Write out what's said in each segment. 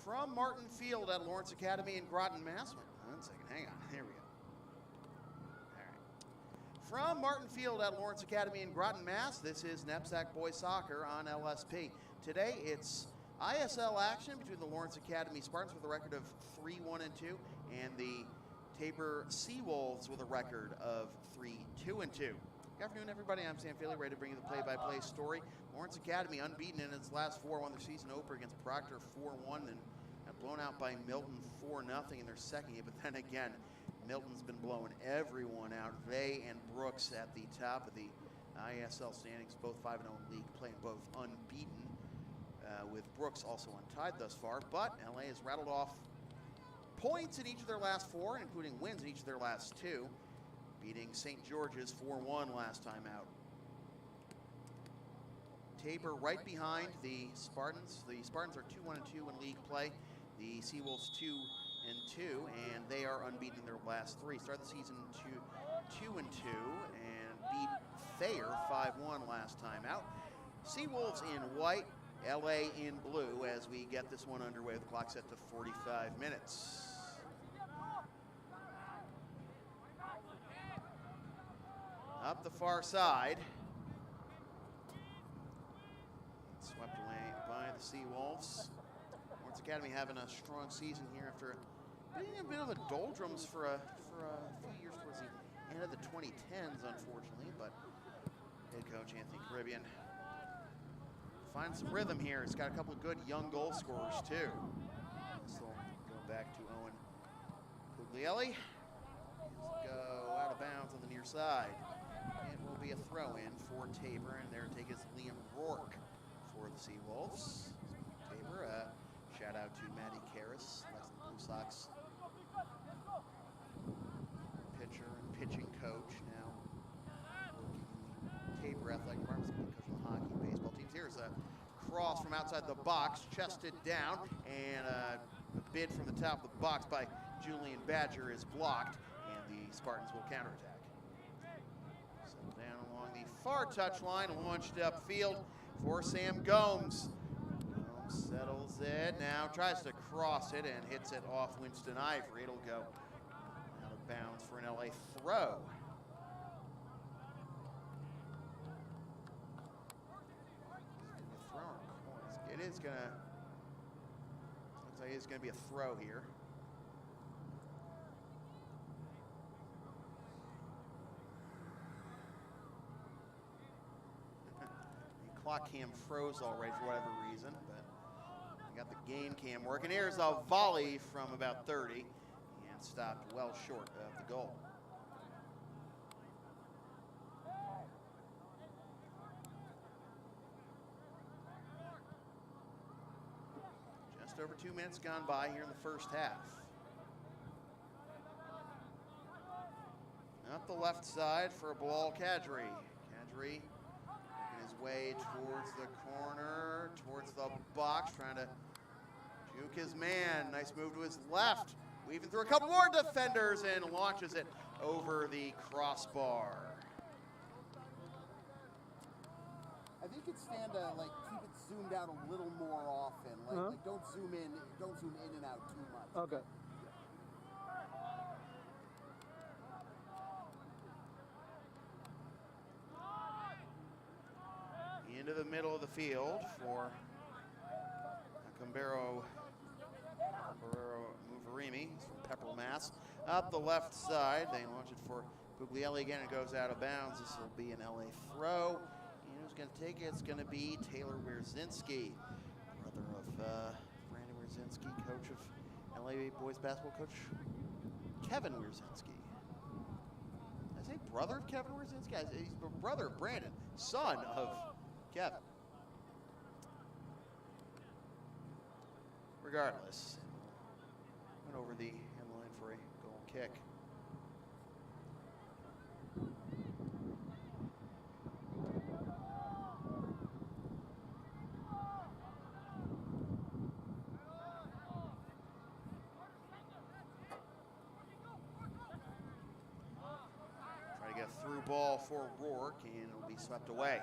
From Martin Field at Lawrence Academy in Groton, Mass. One second, hang on, here we go. All right. From Martin Field at Lawrence Academy in Groton, Mass, this is NEPSAC Boys Soccer on LSP. Today it's ISL action between the Lawrence Academy Spartans with a record of 3-1-2 and the Tabor Seawolves with a record of 3-2-2. Good afternoon, everybody. I'm Sam Feely, ready to bring you the play-by-play story. Lawrence Academy unbeaten in its last four, won their season opener against Proctor 4-1, and got blown out by Milton 4-0 in their second game. But then again, Milton's been blowing everyone out. They and Brooks at the top of the ISL standings, both 5-0 in league, playing both unbeaten, with Brooks also untied thus far. But LA has rattled off points in each of their last four, including wins in each of their last two, beating St. George's 4-1 last time out. Tabor right behind the Spartans. The Spartans are 2-1-2 in league play. The Seawolves 2-2, and they are unbeaten in their last three. Started the season 2-2 and beat Thayer 5-1 last time out. Seawolves in white, LA in blue as we get this one underway with the clock set to 45 minutes. Up the far side. Swept away by the Seawolves. Lawrence Academy having a strong season here after being a bit of the doldrums for a few years towards the end of the 2010s, unfortunately. But head coach Anthony Caribbean finds some rhythm here. He's got a couple of good young goal scorers too. This will go back to Owen Puglielli. Go out of bounds on the near side. It will be a throw-in for Tabor, and their take is Liam Rourke for the Seawolves. Tabor, shout out to Matty Karras, that's the Blue Sox pitcher and pitching coach, now working in the Tabor Athletic Department, coach of the hockey and baseball teams. Here's a cross from outside the box, chested down, and a bid from the top of the box by Julian Badger is blocked, and the Spartans will counterattack. Settle down along the far touchline, launched upfield for Sam Gomes. Gomes settles it, now tries to cross it and hits it off Winston Ivory. It'll go out of bounds for an LA throw. It is gonna, looks like it's gonna be a throw here. The clock cam froze already for whatever reason, but I got the game cam working. Here's a volley from about 30 and stopped well short of the goal. Just over 2 minutes gone by here in the first half. Up the left side for Bilal Kadri. Kadri working his way towards the corner, towards the box, trying to juke his man. Nice move to his left. Weaving through a couple more defenders and launches it over the crossbar. I think it's stand to like keep it zoomed out a little more often. Like don't zoom in and out too much. Okay. Into the middle of the field for Cambero Muvarimi. He's from Pepperell, Mass. Up the left side, they launch it for Puglielli again. It goes out of bounds. This will be an LA throw. And who's going to take it? It's going to be Taylor Wierzinski, brother of Brandon Wierzinski, coach of LA boys basketball coach Kevin Wierzinski. Did I say brother of Kevin Wierzinski? He's the brother of Brandon, son of Kevin. Regardless, went over the end line for a goal kick. Try to get a through ball for Rourke, and it'll be swept away.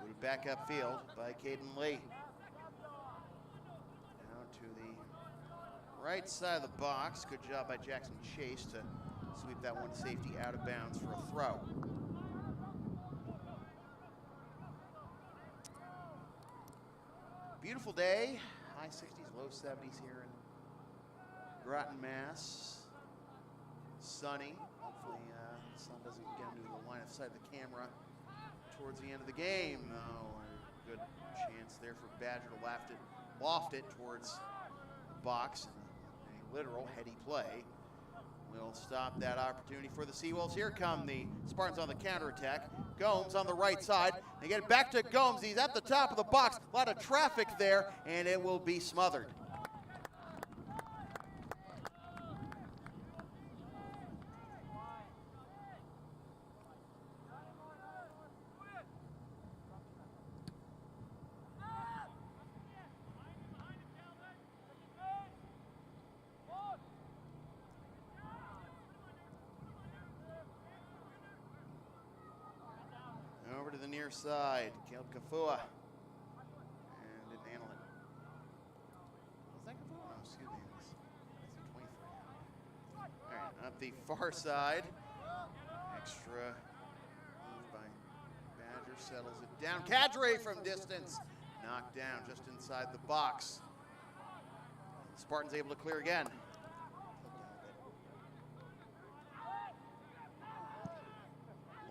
Moved back upfield by Caden Lee. to the right side of the box. Good job by Jackson Chase to sweep that one to safety out of bounds for a throw. Beautiful day, high 60s, low 70s here in Groton, Mass. Sunny. Hopefully the sun doesn't get into the line of sight of the camera towards the end of the game. Oh, a good chance there for Badger to loft it towards the box. A literal heady play will stop that opportunity for the Seawolves. Here come the Spartans on the counterattack. Gomes on the right side. They get it back to Gomes. He's at the top of the box. A lot of traffic there, and it will be smothered. Over to the near side, Caleb Kafua. And didn't handle it. Was that Kafua? No, excuse me. It's 23. All right, up the far side. Extra move by Badger, settles it down. Cadre from distance. Knocked down just inside the box. The Spartans able to clear again.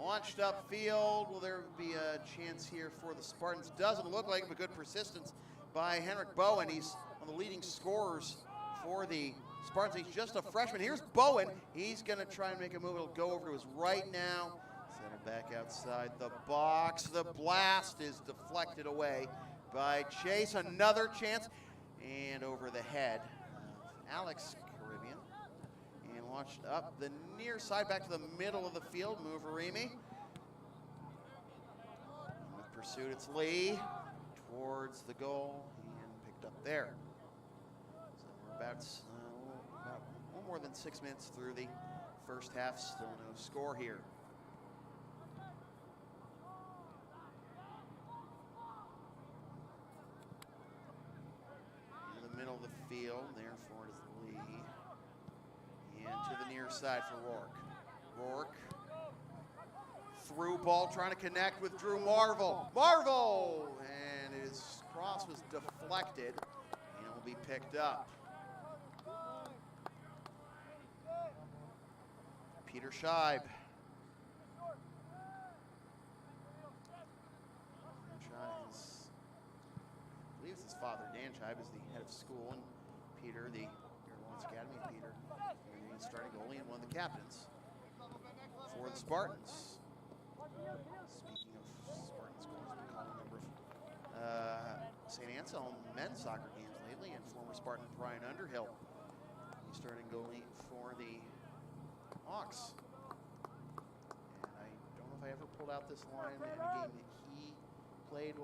Launched upfield. Will there be a chance here for the Spartans? Doesn't look like it, but good persistence by Henrik Bowen. He's one of the leading scorers for the Spartans. He's just a freshman. Here's Bowen. He's going to try and make a move. It'll go over to his right now. Settle back outside the box. The blast is deflected away by Chase. Another chance. And over the head of Alex Caribbean. And launched up the near side, back to the middle of the field. Muvarimi. With pursuit, it's Lee towards the goal and picked up there. So we're about a little more than 6 minutes through the first half. Still no score here. In the middle of the field, therefore it is Lee. And to the near side for Rourke. Rourke. Through ball, trying to connect with Drew Marvel. Marvel! And his cross was deflected, and it will be picked up. Peter Scheib. I believe it's his father, Dan Scheib, is the head of school, and Peter, the Lawrence Academy, Peter, the starting goalie and one of the captains for the Spartans. Speaking of Spartans goalies, we call a number of St. Anselm men's soccer games lately, and former Spartan Brian Underhill, he's starting goalie for the Hawks. And I don't know if I ever pulled out this line in a game that he played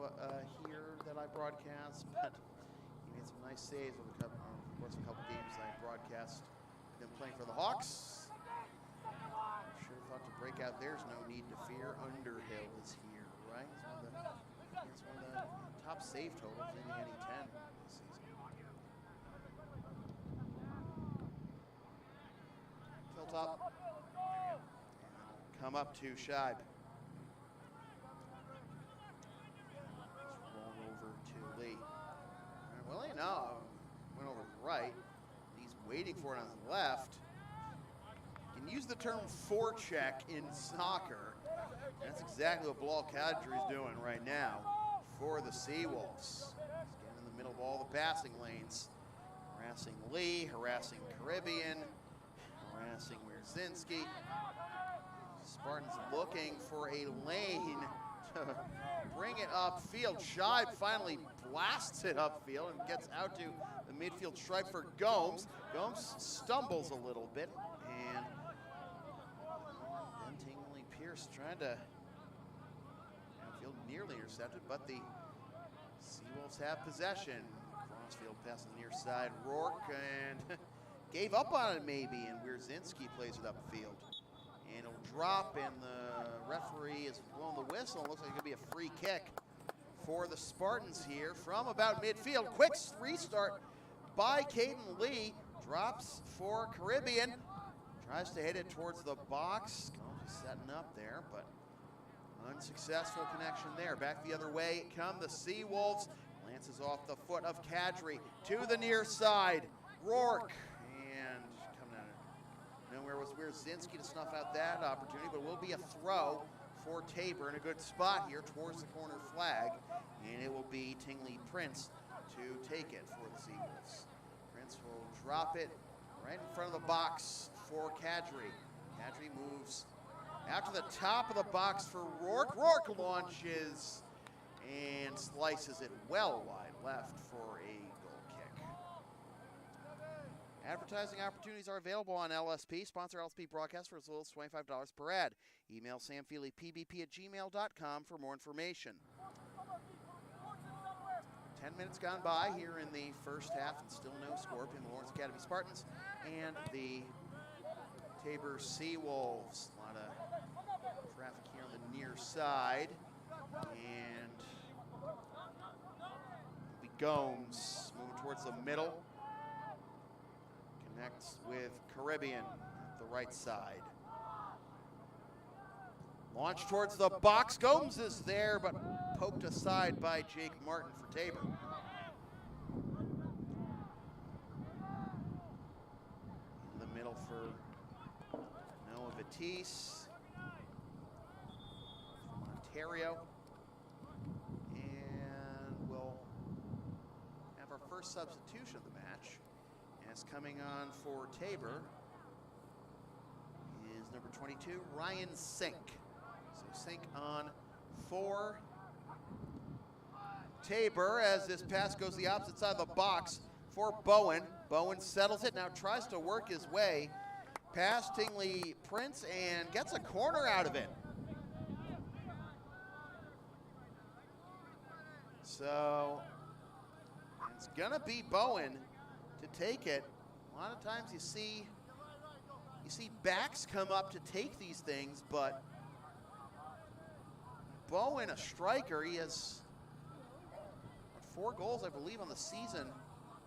here that I broadcast, but he made some nice saves over the course of a couple games that I broadcast them playing for the Hawks. Should have thought to break out. There's no need to fear. Underhill is here, right? It's one of the top save totals in the NE10 this season. Hilltop. Come up to Scheib. Roll over to Lee. Well, you know, went over to the right. He's waiting for it on the left. You can use the term forecheck in soccer. That's exactly what Bilal Kadri is doing right now for the Seawolves. He's getting in the middle of all the passing lanes. Harassing Lee, harassing Caribbean, harassing Wierzinski. Spartans looking for a lane to bring it upfield. Scheib finally blasts it upfield and gets out to the midfield stripe for Gomes. Gomes stumbles a little bit, and then Tingley Pierce trying to outfield, nearly intercepted, but the Seawolves have possession. Crossfield pass on the near side. Rourke and gave up on it maybe, and Wierzinski plays it upfield. And it'll drop, and the referee is blowing the whistle. It looks like it's going to be a free kick for the Spartans here from about midfield. Quick restart by Caden Lee. Drops for Caribbean. Tries to hit it towards the box. Just setting up there, but unsuccessful connection there. Back the other way come the Seawolves. Lances off the foot of Kadri to the near side. Rourke, and coming out of nowhere was Wierzinski to snuff out that opportunity, but it will be a throw for Tabor in a good spot here towards the corner flag, and it will be Tingley Prince to take it for the Seawolves. Prince will drop it right in front of the box for Kadri. Kadri moves out to the top of the box for Rourke. Rourke launches and slices it well wide left for a goal kick. Advertising opportunities are available on LSP. Sponsor LSP broadcast for as little as $25 per ad. Email samfeelypbp@gmail.com for more information. 10 minutes gone by here in the first half, and still no score between the Lawrence Academy Spartans and the Tabor Seawolves. A lot of traffic here on the near side, and it'll be Gomes moving towards the middle. Connects with Caribbean at the right side. Launch towards the box. Gomes is there, but poked aside by Jake Martin for Tabor. In the middle for Noah Batiste from Ontario. And we'll have our first substitution of the match, as coming on for Tabor is number 22, Ryan Sink. So Sink on for Tabor as this pass goes the opposite side of the box for Bowen. Bowen settles it, now tries to work his way past Tingley Prince and gets a corner out of it. So it's gonna be Bowen to take it. A lot of times you see backs come up to take these things, but Bowen, a striker, he has 4 goals, I believe, on the season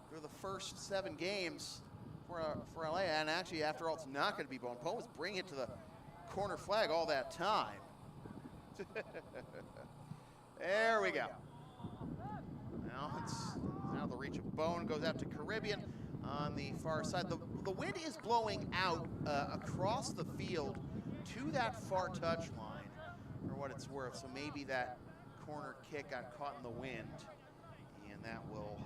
through the first 7 games for LA. And actually, after all, it's not going to be Bowen. Bowen was bringing it to the corner flag all that time. There we go. Now the reach of Bowen goes out to Caribbean on the far side. The wind is blowing out across the field to that far touch line, for what it's worth. So maybe that corner kick got caught in the wind, and that will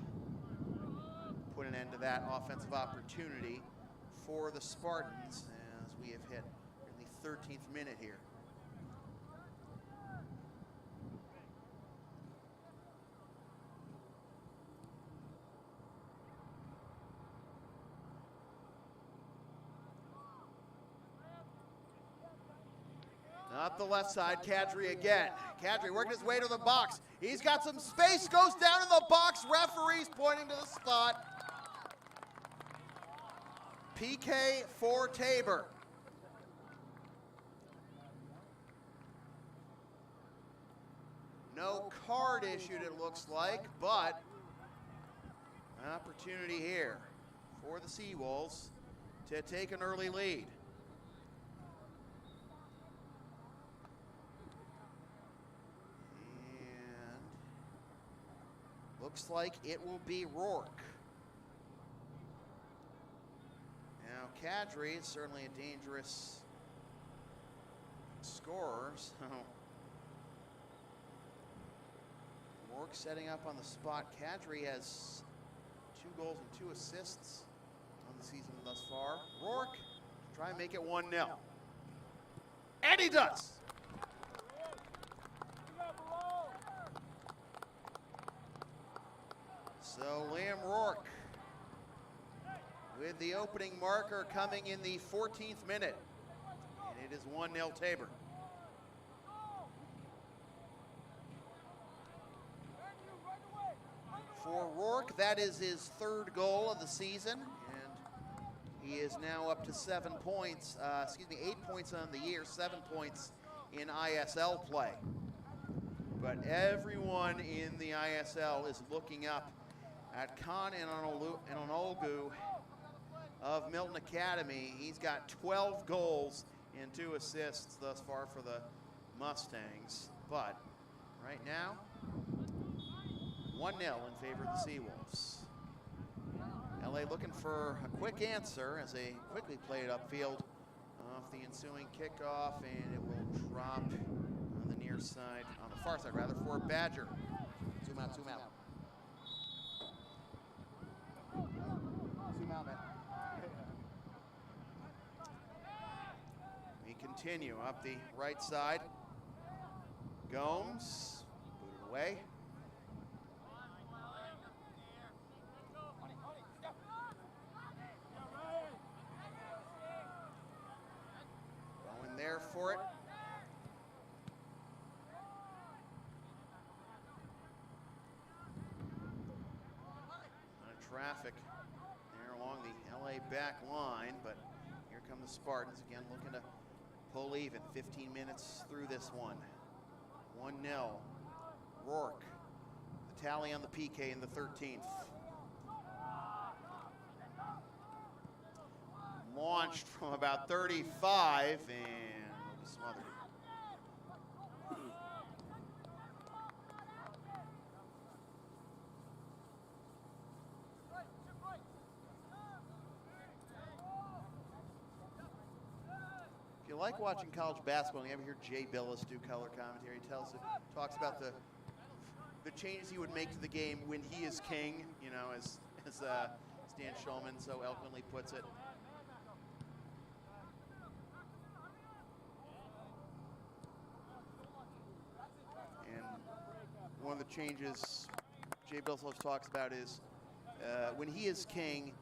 put an end to that offensive opportunity for the Spartans as we have hit the 13th minute here. Up the left side, Kadri again. Kadri working his way to the box. He's got some space, goes down in the box. Referee's pointing to the spot. PK for Tabor. No card issued, it looks like, but an opportunity here for the Seawolves to take an early lead. Looks like it will be Rourke. Now, Kadri is certainly a dangerous scorer, so Rourke setting up on the spot. Kadri has 2 goals and 2 assists on the season thus far. Rourke, try and make it 1-0. And he does! So Liam Rourke with the opening marker coming in the 14th minute. And it is 1-0 Tabor. For Rourke, that is his 3rd goal of the season. And he is now up to 7 points, 8 points on the year, 7 points in ISL play. But everyone in the ISL is looking up at Khan Inonolgu of Milton Academy. He's got 12 goals and 2 assists thus far for the Mustangs. But right now, 1-0 in favor of the Seawolves. LA looking for a quick answer as they quickly play it upfield off the ensuing kickoff, and it will drop on the near side, on the far side rather, for Badger. Zoom out, zoom out. Zoom out, man. We continue up the right side. Gomes, booted away. Going there for it. Traffic there along the LA back line, but here come the Spartans again looking to pull even. 15 minutes through this one. 1-0. Rourke, the tally on the PK in the 13th. Launched from about 35 and will be smothered. If you like watching college basketball, and you ever hear Jay Billis do color commentary, talks about the changes he would make to the game when he is king, you know, as Stan Shulman so eloquently puts it. And one of the changes Jay Billis talks about is when he is king,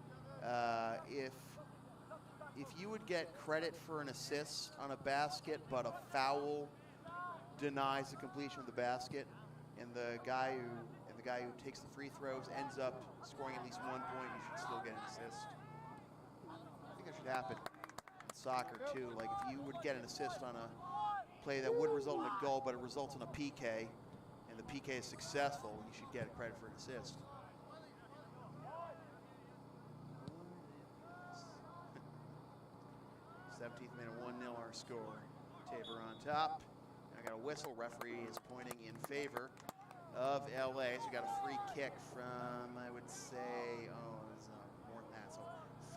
if you would get credit for an assist on a basket, but a foul denies the completion of the basket, and the guy who takes the free throws ends up scoring at least 1 point, you should still get an assist. I think that should happen in soccer too. Like if you would get an assist on a play that would result in a goal, but it results in a PK, and the PK is successful, you should get credit for an assist. 17th minute, 1-0 our score. Tabor on top. I got a whistle. Referee is pointing in favor of LA. So we got a free kick from, I would say, it was more than that, so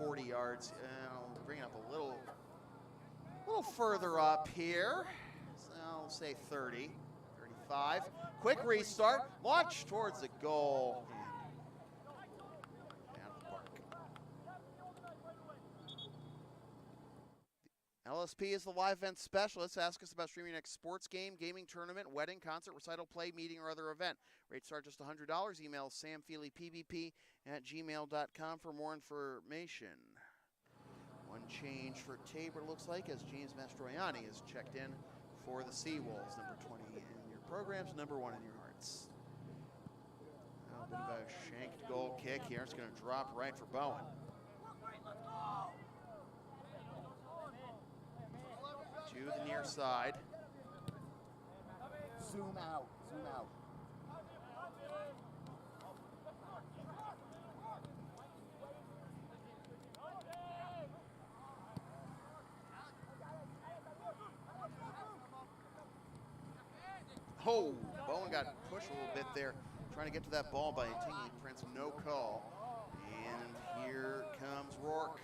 40 yards. I'll bring it up a little further up here. So I'll say 30, 35. Quick restart. Launch towards the goal. LSP is the live event specialist. Ask us about streaming your next sports game, gaming tournament, wedding, concert, recital, play, meeting, or other event. Rates start just $100. Email samfeelypbp@gmail.com for more information. One change for Tabor, looks like, as James Mastroianni is checked in for the Seawolves. Number 20 in your programs, number 1 in your hearts. A bit of a shanked goal kick here. It's going to drop right for Bowen. To the near side. Zoom out, zoom out. Oh, Bowen got pushed a little bit there, trying to get to that ball by Tingley Prince, no call. And here comes Rourke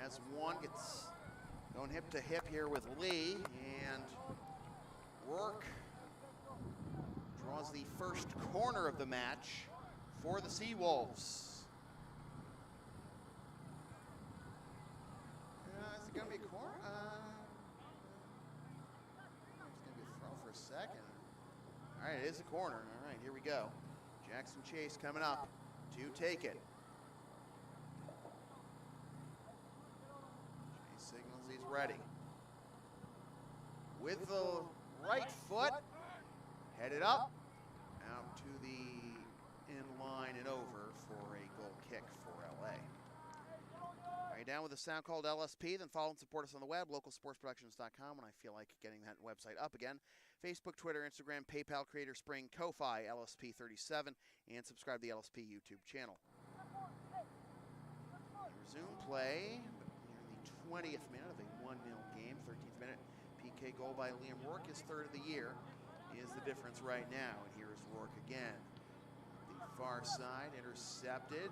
as one gets going hip to hip here with Lee, and Rourke draws the first corner of the match for the Seawolves. Is it going to be a corner? It's going to be a throw for a second. All right, it is a corner. All right, here we go. Jackson Chase coming up to take it. Signals he's ready. With the right foot, headed up, out to the in line and over for a goal kick for LA. All right, Are you down with a sound called LSP? Then follow and support us on the web, localsportsproductions.com, when I feel like getting that website up again. Facebook, Twitter, Instagram, PayPal, Creator Spring, Ko-Fi, LSP37, and subscribe to the LSP YouTube channel. Resume play near the 20th minute of a 1-0 game, 13th minute. PK goal by Liam Rourke, his third of the year, is the difference right now. And here is Rourke again. The far side, intercepted.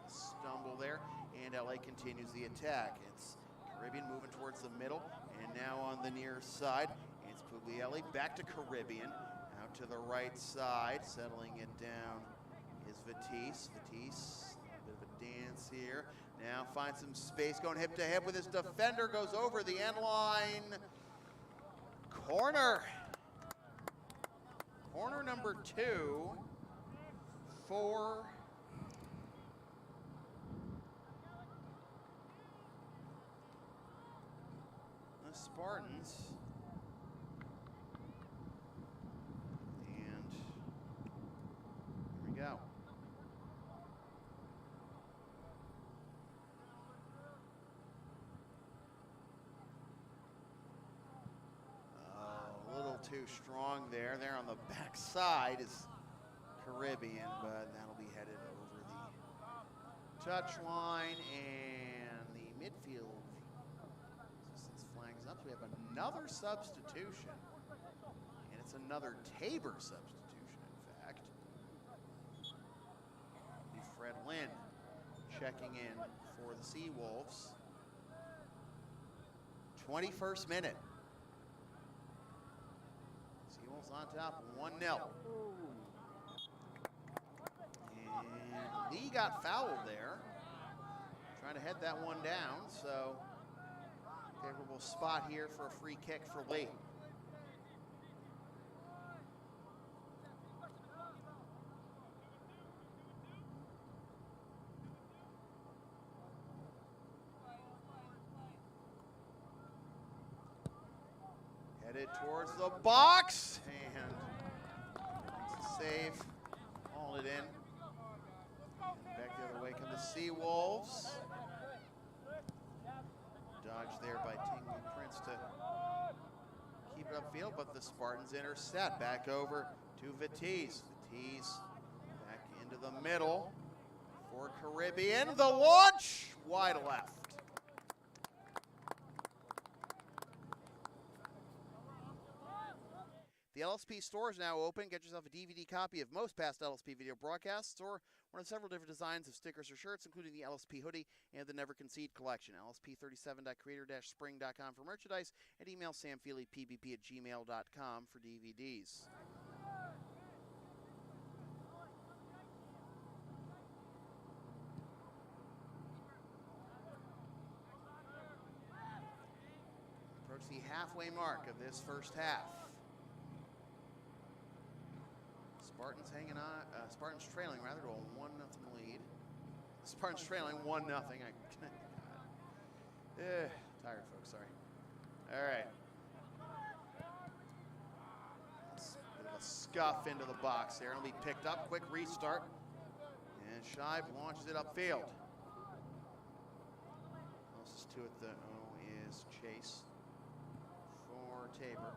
Stumble there, and LA continues the attack. It's Caribbean moving towards the middle, and now on the near side, it's Puglielli back to Caribbean, out to the right side, settling it down is Vitesse. Vitesse, a bit of a dance here. Now finds some space, going hip to hip with his defender, goes over the end line. Corner. Corner number 2 for Spartans, and here we go. A little too strong there. There on the back side is Caribbean, but that'll be headed over the touchline, and the midfield flags up. So we have another substitution, and it's another Tabor substitution, in fact. It'll be Fred Lynn checking in for the Seawolves. 21st minute. Seawolves on top, 1-0. And Lee got fouled there, trying to head that one down, so favorable spot here for a free kick for Lee. Headed towards the box, and save, haul it in. And back the other way come the Seawolves. Dodge there by Tingley Prince to keep it upfield, but the Spartans intercept. Back over to Vitesse. Vitesse back into the middle for Caribbean. The launch wide left. The LSP store is now open. Get yourself a DVD copy of most past LSP video broadcasts, or one of several different designs of stickers or shirts, including the LSP hoodie and the Never Concede collection. LSP37.creator-spring.com for merchandise, and email samfeelypbp@gmail.com for DVDs. Approach the halfway mark of this first half. Spartans hanging on, Spartans trailing rather to a 1-0 lead. Spartans trailing 1-0. Tired folks, sorry. All right. A bit of a scuff into the box there. It'll be picked up, quick restart. And Shive launches it upfield. Closest to it though is Chase for Tabor.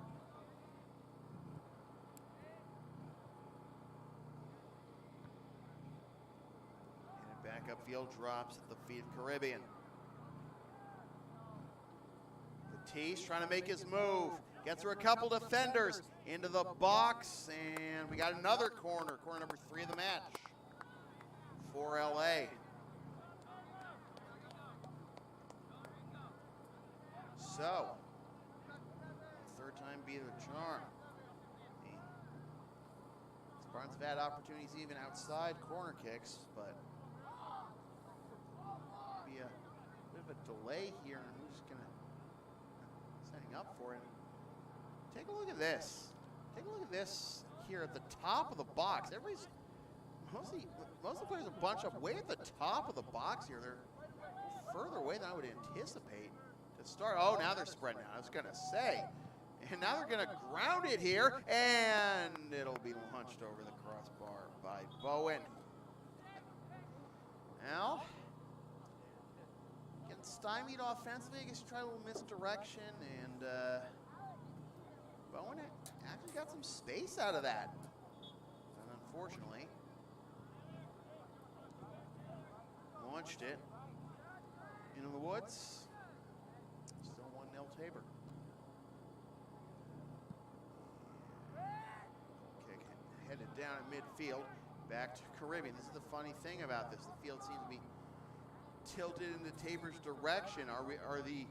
Back upfield, drops at the feet of Caribbean. Batiste trying to make his move. Gets through a couple defenders into the box, and we got another corner. Corner number 3 of the match for LA. So, third time be the charm. The Spartans have had opportunities even outside corner kicks, but be a bit of a delay here on who's going to setting up for it. Take a look at this. Take a look at this here at the top of the box. Most of the players are bunched up way at the top of the box here. They're further away than I would anticipate to start. Oh, now they're spreading out. I was going to say. And now they're going to ground it here, and it'll be launched over the crossbar by Bowen. Now, get stymied offensively. I guess you try a little misdirection, and Bowen actually got some space out of that. And unfortunately, launched it into the woods. Still 1-0 Tabor. Kick headed down at midfield. Back to Caribbean. This is the funny thing about this. The field seems to be tilted into Tabor's direction. Are the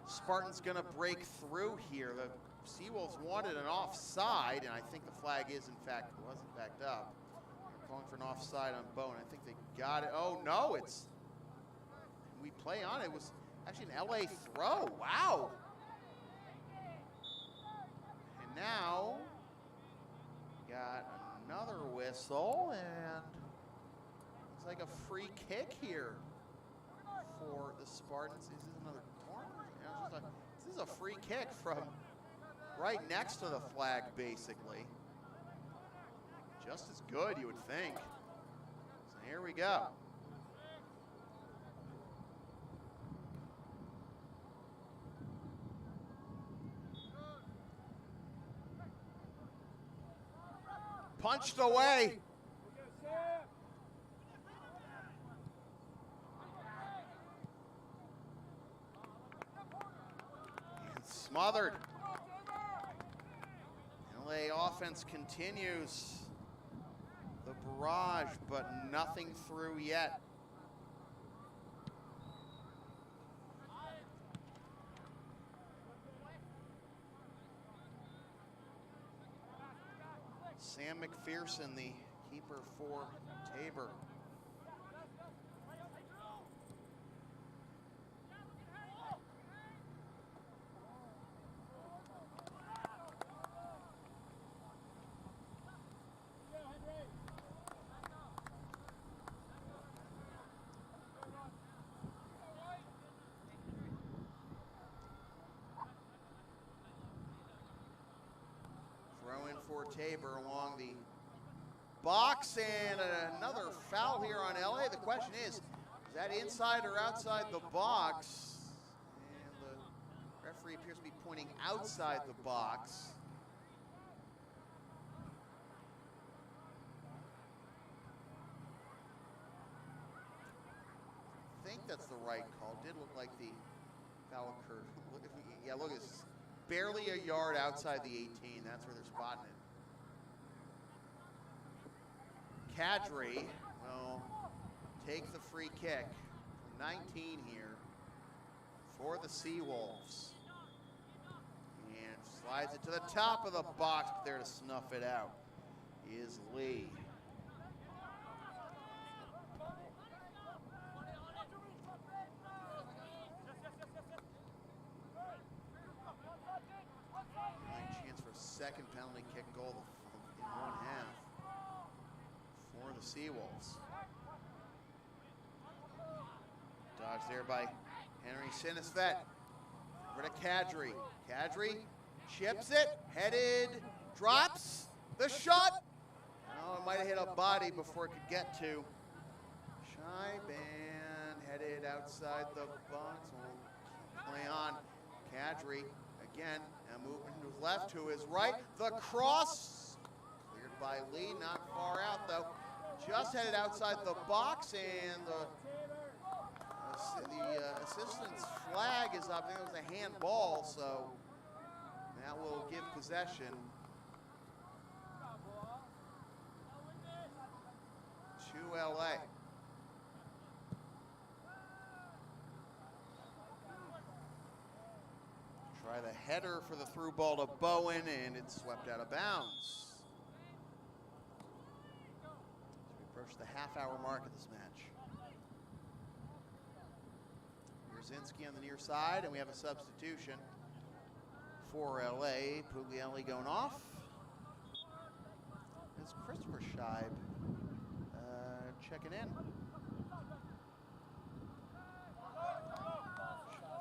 Spartans going to break through here? The Seawolves wanted an offside, and I think the flag was in fact up. They're calling for an offside on Bowen. I think they got it. Oh no, we play on it. It was actually an LA throw. Wow. And now got another whistle, and it's like a free kick here for the Spartans. Is this another corner? Yeah, this is a free kick from right next to the flag, basically. Just as good, you would think. So here we go. Punched away. And smothered. LA offense continues the barrage, but nothing through yet. Sam McPherson, the keeper for Tabor. Throw in for Tabor along the box, and another foul here on LA. The question is that inside or outside the box? And the referee appears to be pointing outside the box. I think that's the right call. Did look like the foul occurred. Yeah, look, it's barely a yard outside the 18. That's where they're spotting it. Kadri will take the free kick from 19 here for the Seawolves. And slides it to the top of the box, but there to snuff it out is Lee. Chance for a second penalty kick goal in one half for the Seawolves. Dodged there by Henry Sinisvet. Over to Kadri. Kadri chips it, headed, drops the shot. Oh, it might have hit a body before it could get to Scheiban. Headed outside the box. We'll play on. Kadri again, and moving to his left, to his right. The cross cleared by Lee, not far out though. Just headed outside the box, and the assistant's flag is up. I think it was a handball, so that will give possession to LA. Try the header for the through ball to Bowen, and it's swept out of bounds. As we approach the half-hour mark of this match. Brzezinski on the near side, and we have a substitution for LA. Puglielli going off. It's Christopher Scheib checking in.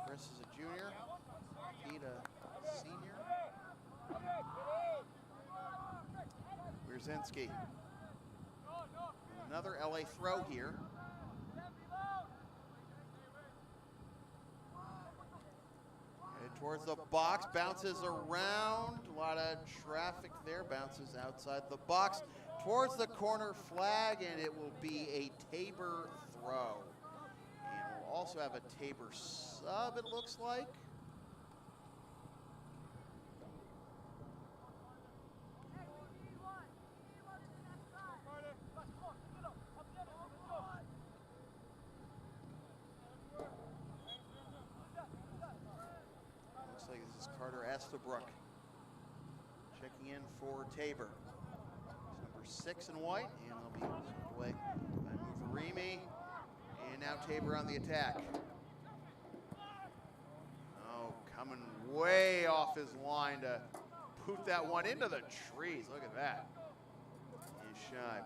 Chris is a junior. Pete a senior. Brzezinski. Another LA throw here. towards the box, bounces around. A lot of traffic there, bounces outside the box. Towards the corner flag, and it will be a Tabor throw. And we'll also have a Tabor sub, it looks like. Looks like this is Carter Estabrook checking in for Tabor. Number 6 in white, and they'll be swept away by Muvarimi. And now Tabor on the attack. Oh, coming way off his line to boot that one into the trees. Look at that. And Scheib.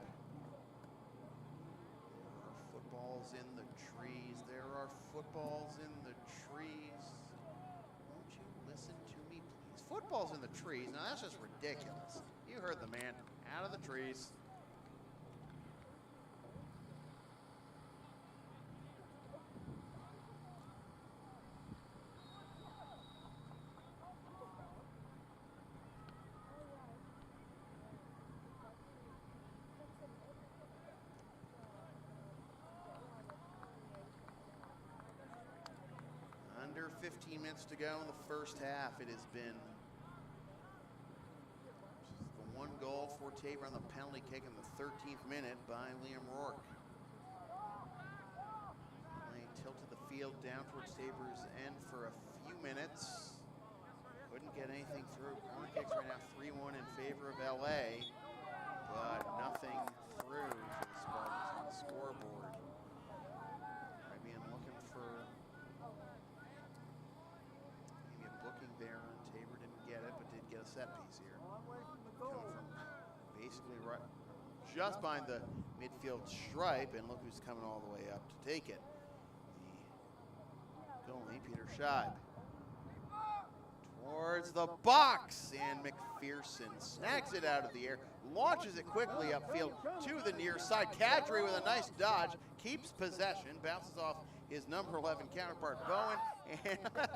There are footballs in the trees. There are footballs in the trees. Won't you listen to me, please? Footballs in the trees. Now that's just ridiculous. You heard the man. Out of the trees. Under 15 minutes to go in the first half. It has been the one goal for Tabor on the penalty kick in the 13th minute by Liam Rourke. They tilted the field down towards Tabor's end for a few minutes. Couldn't get anything through. Corner kicks right now 3-1 in favor of LA, but nothing through for the Spartans on the scoreboard. Caribbean looking for maybe a booking there on Tabor. Didn't get it, but did get a set piece here. Coming from basically right just behind the midfield stripe, and look who's coming all the way up to take it. The goalie, Peter Scheib. Towards the box, and McPherson snags it out of the air, launches it quickly upfield to the near side. Kadri with a nice dodge, keeps possession, bounces off his number 11 counterpart Bowen, and a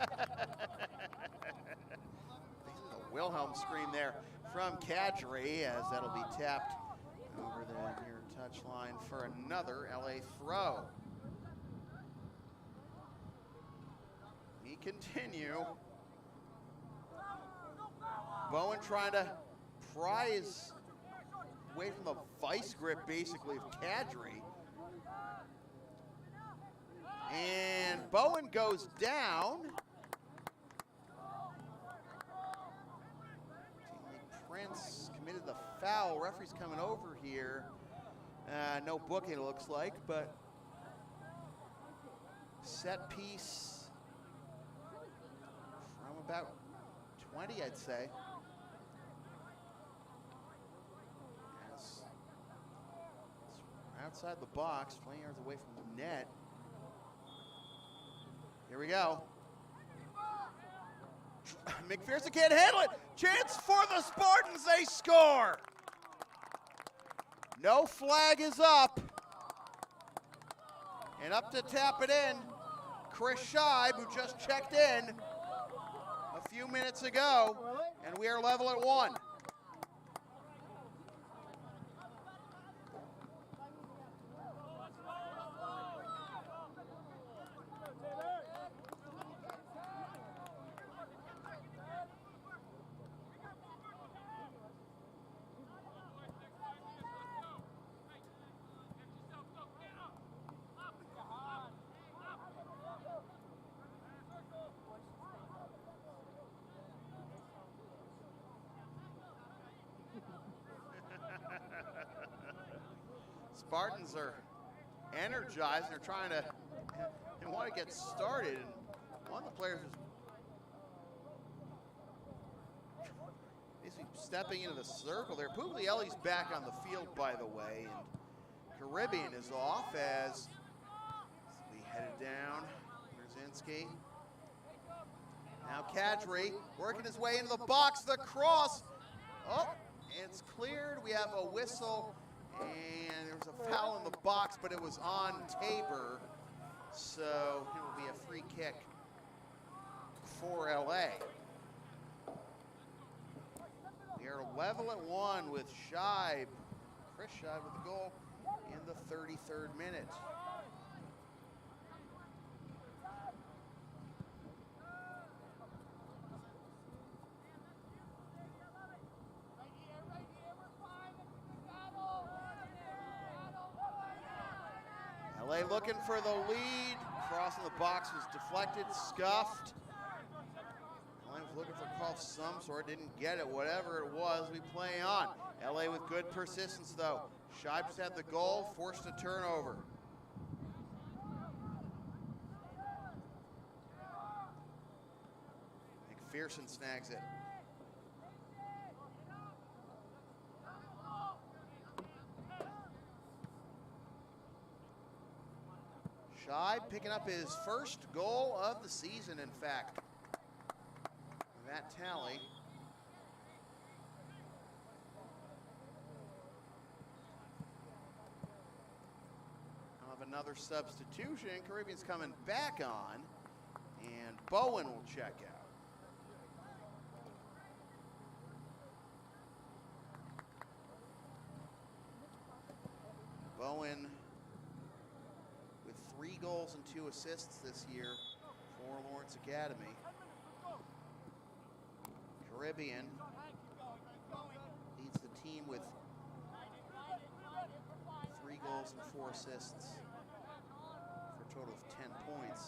Wilhelm scream there from Kadri, as that'll be tapped over the near touchline for another LA throw. We continue. Bowen trying to pry his way from the vice grip, basically, of Kadri. And Bowen goes down. Prince committed the foul. Referee's coming over here. No booking, it looks like, but set piece from about 20, I'd say. Yes. It's outside the box, 20 yards away from the net. Here we go. McPherson can't handle it. Chance for the Spartans. They score. No flag is up. And up to tap it in, Chris Scheib, who just checked in a few minutes ago. And we are level at 1. Spartans are energized. They're trying to, they want to get started. And one of the players is basically stepping into the circle there. Puglielli's back on the field, by the way. And Caribbean is off as we headed down. Brzezinski. Now Kadri working his way into the box. The cross. Oh, it's cleared. We have a whistle. And there was a foul in the box, but it was on Tabor. So it will be a free kick for LA. We are level at 1 with Scheib, Chris Scheib with the goal in the 33rd minute. LA looking for the lead. Crossing the box was deflected, scuffed. LA was looking for a call of some sort, didn't get it. Whatever it was, we play on. LA with good persistence though. Scheib just had the goal, forced a turnover. McPherson snags it. Scheib picking up his first goal of the season, in fact. That tally. I'll have another substitution. Caribbean's coming back on, and Bowen will check out. Bowen with 3 goals and 2 assists this year for Lawrence Academy. Caribbean leads the team with 3 goals and 4 assists for a total of 10 points.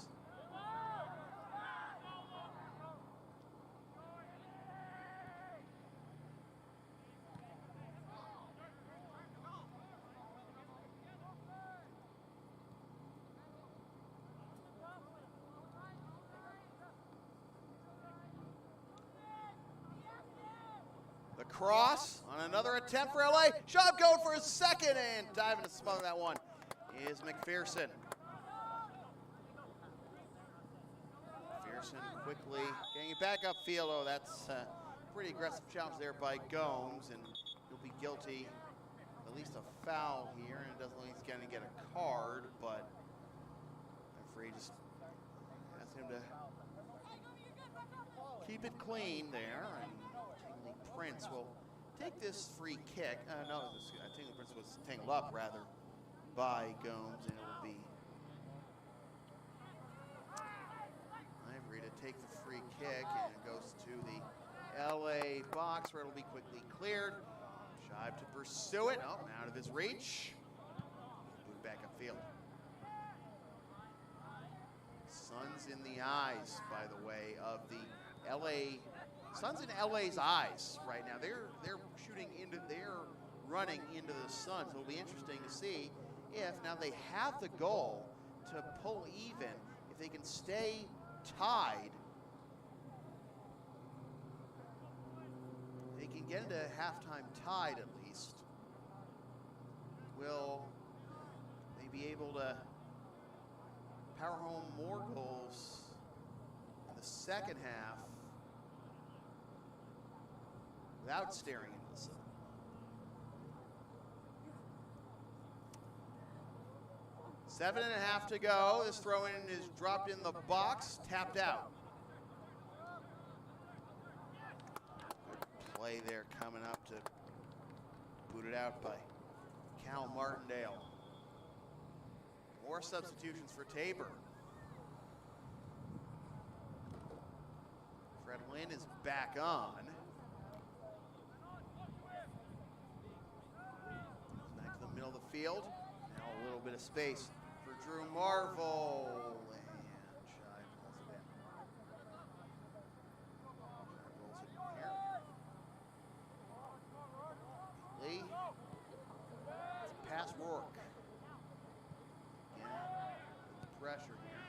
The cross on another attempt for LA. Scheib going for a second and diving to smother that one is McPherson. McPherson quickly getting it back upfield. Oh, that's a pretty aggressive challenge there by Gomes, and he'll be guilty of at least a foul here, and it doesn't look like he's going to get a card, but the referee just asked him to keep it clean there. And Prince will take this free kick. No, Tingley Prince was tangled up rather by Gomes, and it will be Ivory to take the free kick, and it goes to the LA box where it'll be quickly cleared. Scheib to pursue it. Oh, out of his reach. Move back upfield. Sun's in the eyes, by the way, of the LA. Sun's in LA's eyes right now. They're running into the Sun. So it'll be interesting to see if now they have the goal to pull even, if they can stay tied. They can get into halftime tied at least. Will they be able to power home more goals in the second half without staring into the sun? 7.5 to go. This throw-in is dropped in the box, tapped out. Good play there coming up to boot it out by Cal Martindale. More substitutions for Tabor. Fred Lynn is back on. Back to the middle of the field. Now a little bit of space for Drew Marvel. And Scheib pulls it in. Rolls it here. Lee. It's past Rourke. Pressure here.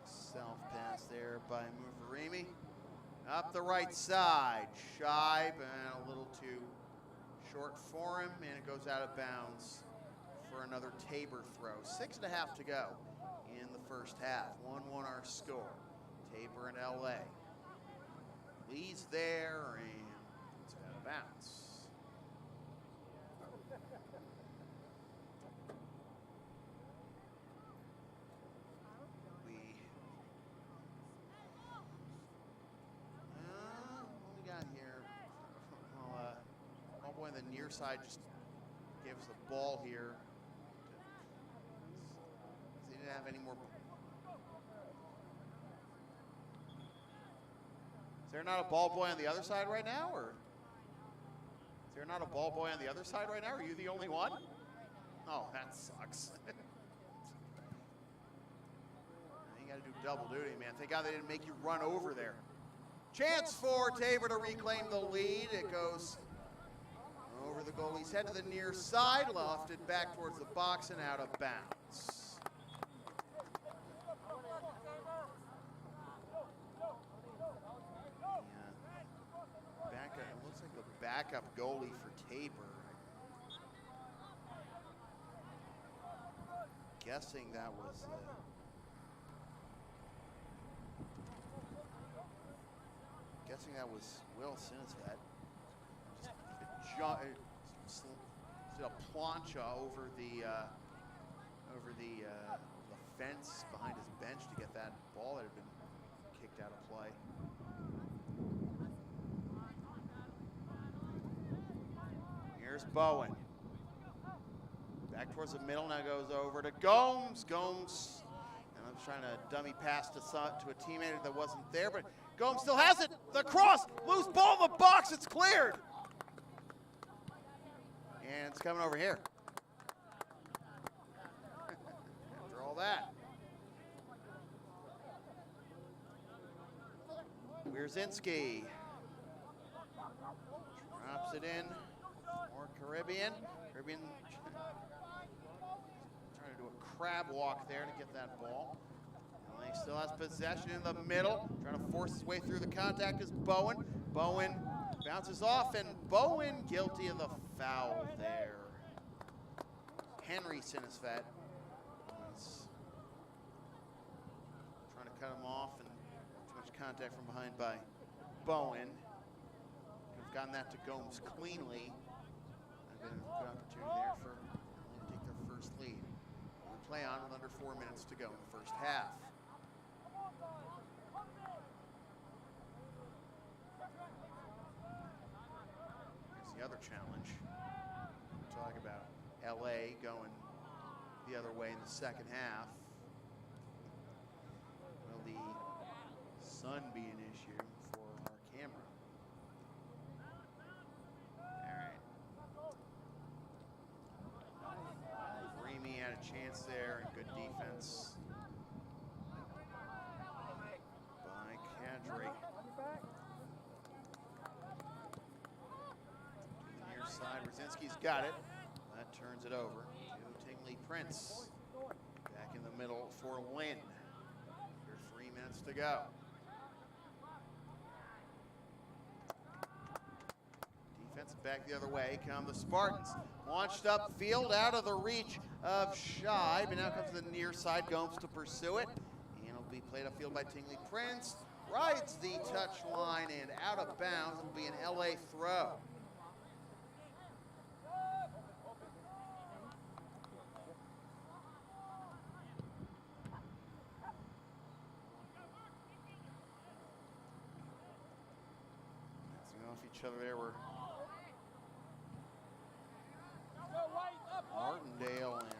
Self pass there by Mufarimi. Up the right side. Scheib and a little too short for him, and it goes out of bounds for another Tabor throw. 6.5 to go in the first half. 1-1 our score. Tabor and LA. Lee's there, and it's out of bounds. the near side just gave us the ball here. They didn't have any more. Is there not a ball boy on the other side right now, or is there not a ball boy on the other side right now? Are you the only one? Oh, that sucks. You got to do double duty, man. Thank God they didn't make you run over there. Chance for Tabor to reclaim the lead. It goes over the goalie's head to the near side, lofted back towards the box and out of bounds. Yeah. It looks like the backup goalie for Tabor. Guessing that was Will Sinisvet. Just did a plancha over the fence behind his bench to get that ball that had been kicked out of play. Here's Bowen. Back towards the middle, now goes over to Gomes. Gomes, and I'm trying to dummy pass to a teammate that wasn't there, but Gomes still has it. The cross, loose ball in the box, it's cleared. And it's coming over here. After all that. Wierzinski drops it in. More Caribbean. Caribbean trying to do a crab walk there to get that ball. LA still has possession in the middle. Trying to force his way through the contact is Bowen. Bowen bounces off, and Bowen guilty of the foul there. Henry Sinisvet trying to cut him off, and too much contact from behind by Bowen. We've gotten that to Gomes cleanly. Been a good opportunity there for LA to take their first lead. We play on with under 4 minutes to go in the first half. Here's the other challenge. We're talking about LA going the other way in the second half. Will the sun be an issue for our camera? Had a chance there, and good defense by Kadri. To the near side, Wierzinski's got it. That turns it over to Tingley Prince. Back in the middle for Lynn. Under 3 minutes to go. Defense back the other way come the Spartans. Launched upfield out of the reach of Scheib, and now comes the near side. Gomes to pursue it, and it'll be played upfield by Tingley Prince. Rides the touch line and out of bounds. It'll be an LA throw. Bouncing off each other there. We're Martindale and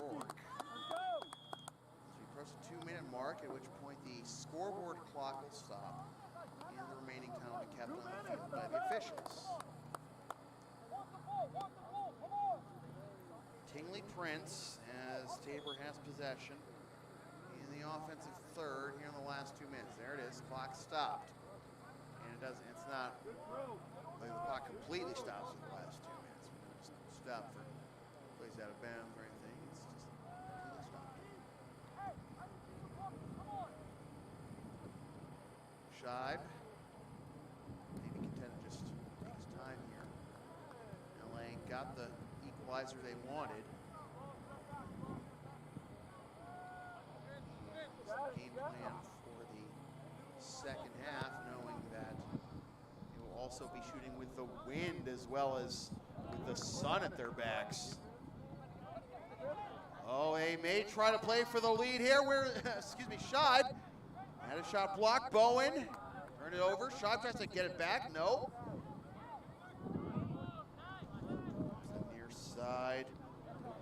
Rourke. As we approach the 2-minute mark, at which point the scoreboard clock will stop and the remaining time will be kept on the field by the officials. Tingley Prince, as Tabor has possession in the offensive third here in the last 2 minutes. There it is, clock stopped. And it doesn't, it's not, like the clock completely stops in the last 2 minutes. We don't just stop for plays out of bounds or anything. It's just completely stopped. Scheib, maybe content to just take his time here. LA got the equalizer they wanted. Game plan for the second half, knowing that they will also be shooting with the wind as well as with the sun at their backs. Oh, they may try to play for the lead here. Scheib had a shot blocked. Bowen turned it over. Scheib tries to get it back. No. side.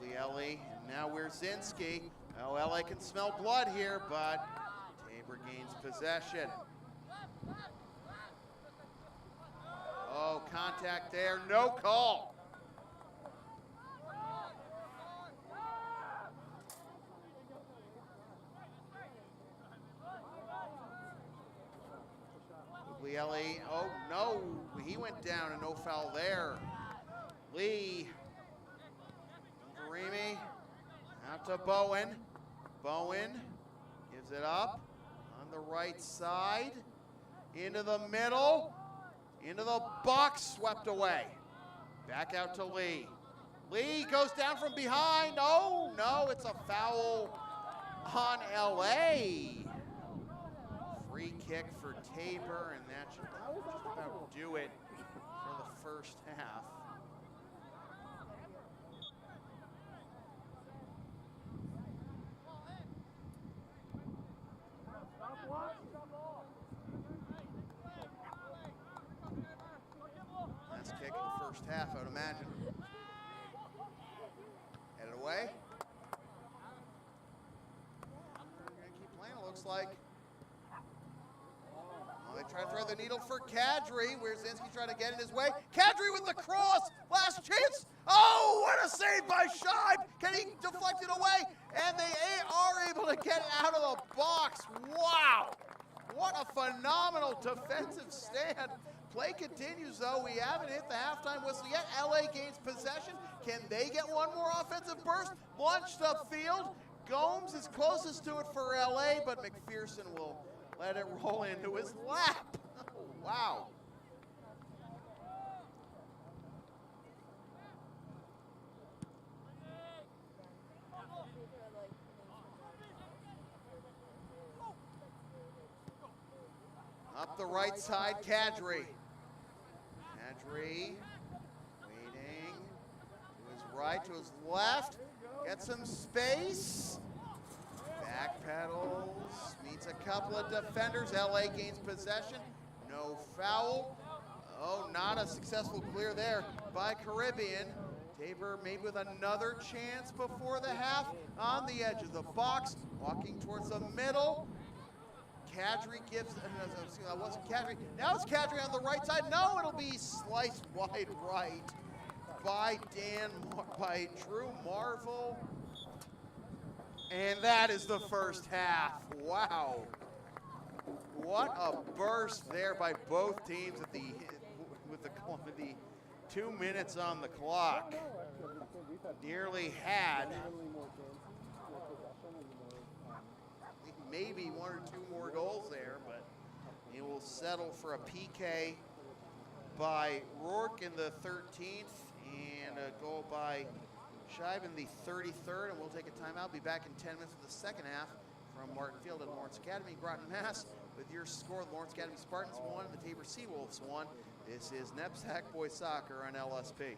Guglielli, and now Wierzinski. Oh, LA can smell blood here, but Tabor gains possession. Oh, contact there, no call. Guglielli, oh no, he went down and no foul there. Lee, Verimi, out to Bowen. Bowen gives it up on the right side, into the middle, into the box, swept away. Back out to Lee. Lee goes down from behind. Oh no, it's a foul on LA. Free kick for Tabor, and that should just about do it for the first half. Last kick in the first half, I would imagine. Headed away. We're going to keep playing, it looks like. They try to throw the needle for Kadri. Wierzinski trying to get in his way. Kadri with the cross. Last chance. Oh, what a save by Scheib. Can he deflect it away? And they are able to get it out of the box. Wow. What a phenomenal defensive stand. Play continues, though. We haven't hit the halftime whistle yet. LA gains possession. Can they get one more offensive burst? Launched upfield. Gomes is closest to it for LA, but McPherson will let it roll into his lap. Wow. Up the right side, Kadri. Kadri waiting to his right, to his left. Get some space. Back pedals, meets a couple of defenders. LA gains possession, no foul. Oh, not a successful clear there by Caribbean. Tabor maybe with another chance before the half on the edge of the box, walking towards the middle. Kadri gives, that wasn't Kadri. Now it's Kadri on the right side. No, it'll be sliced wide right by Drew Marvel. And that is the first half. Wow. What a burst there by both teams at with the 2 minutes on the clock. Nearly had maybe one or two more goals there, but he will settle for a PK by Rourke in the 13th and a goal by Scheib in the 33rd, and we'll take a timeout. Be back in 10 minutes for the second half from Martin Field at Lawrence Academy, Groton, Mass. With your score, the Lawrence Academy Spartans 1, the Tabor Seawolves 1. This is NEPSAC Boys Soccer on LSP.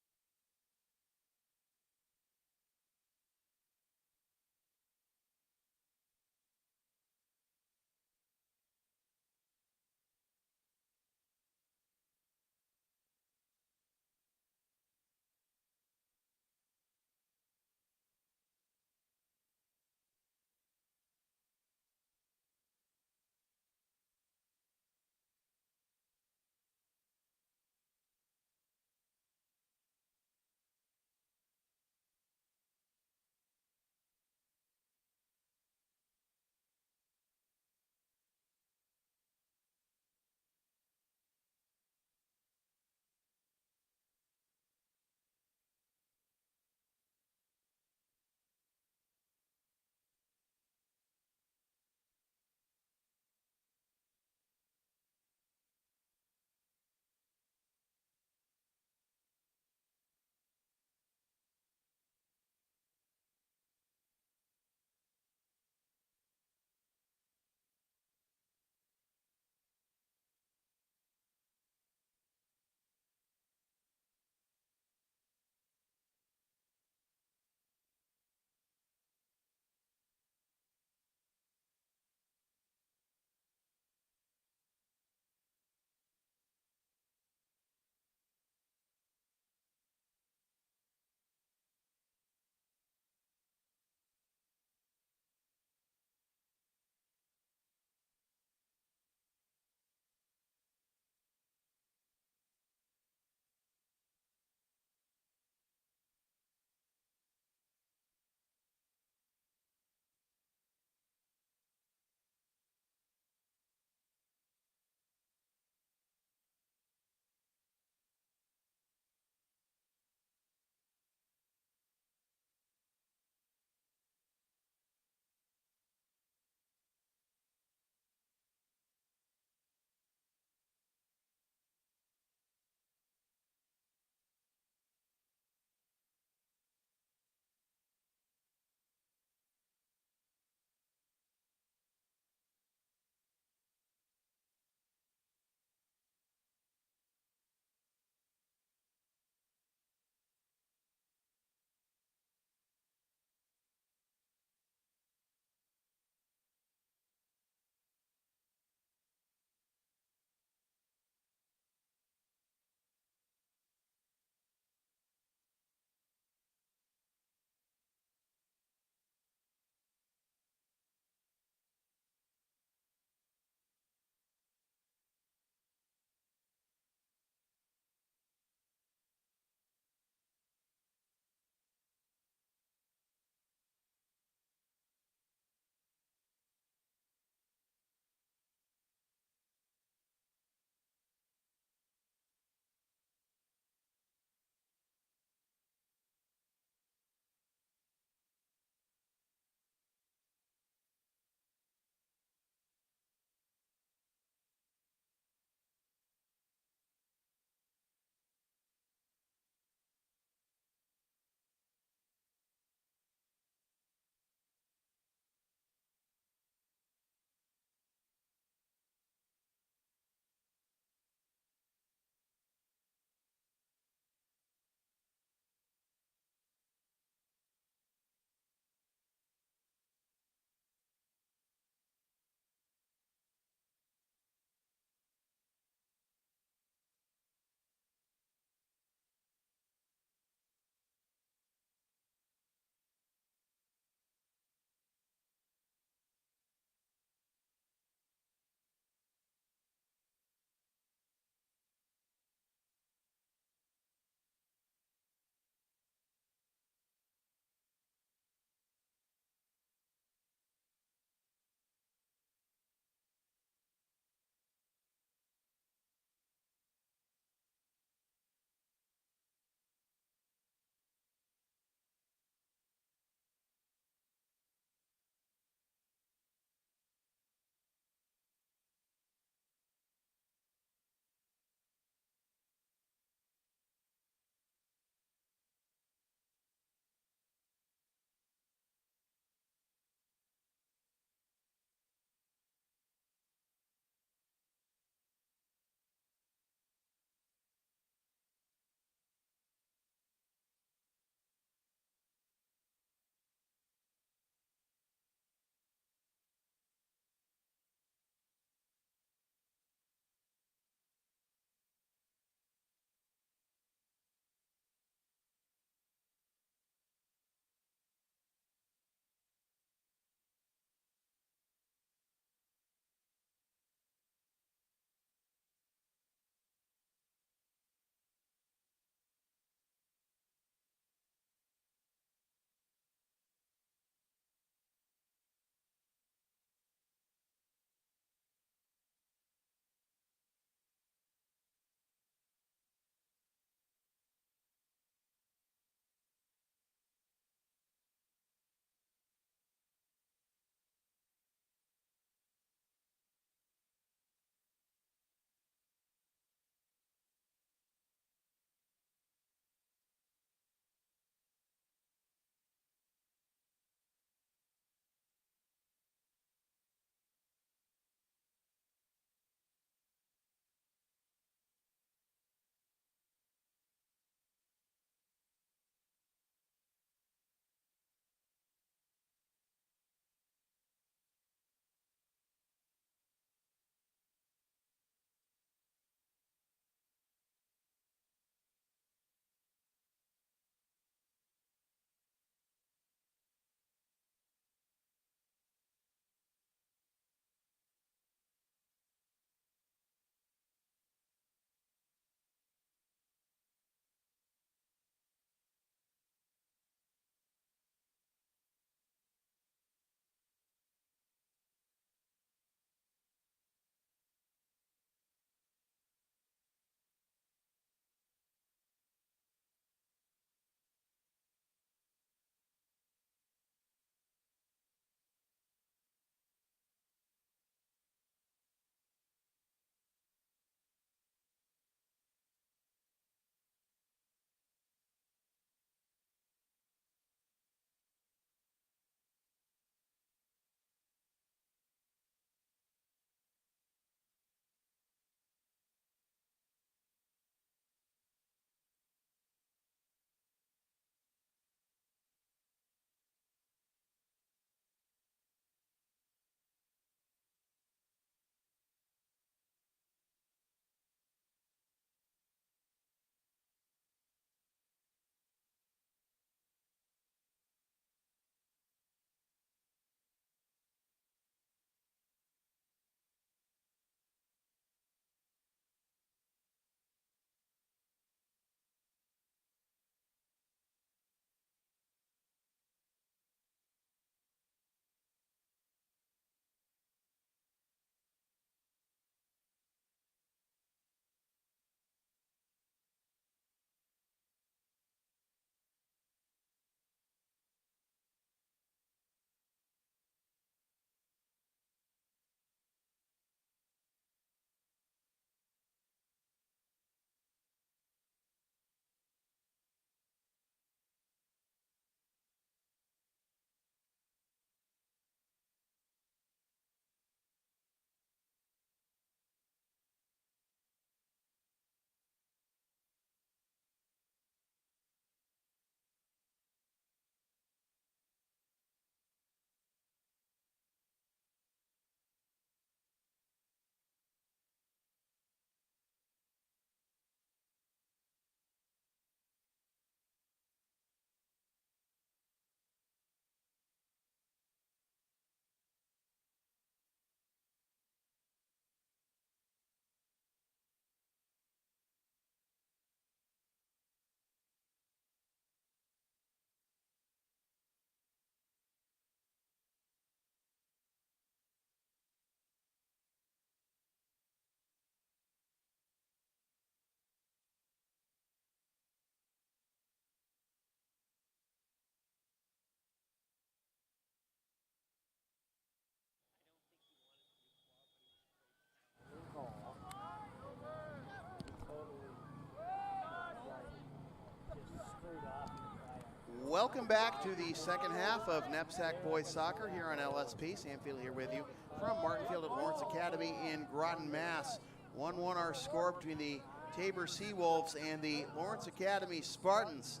Welcome back to the second half of NEPSAC Boys Soccer here on LSP. Sam Field here with you from Martinfield at Lawrence Academy in Groton, Mass. 1-1 our score between the Tabor Seawolves and the Lawrence Academy Spartans.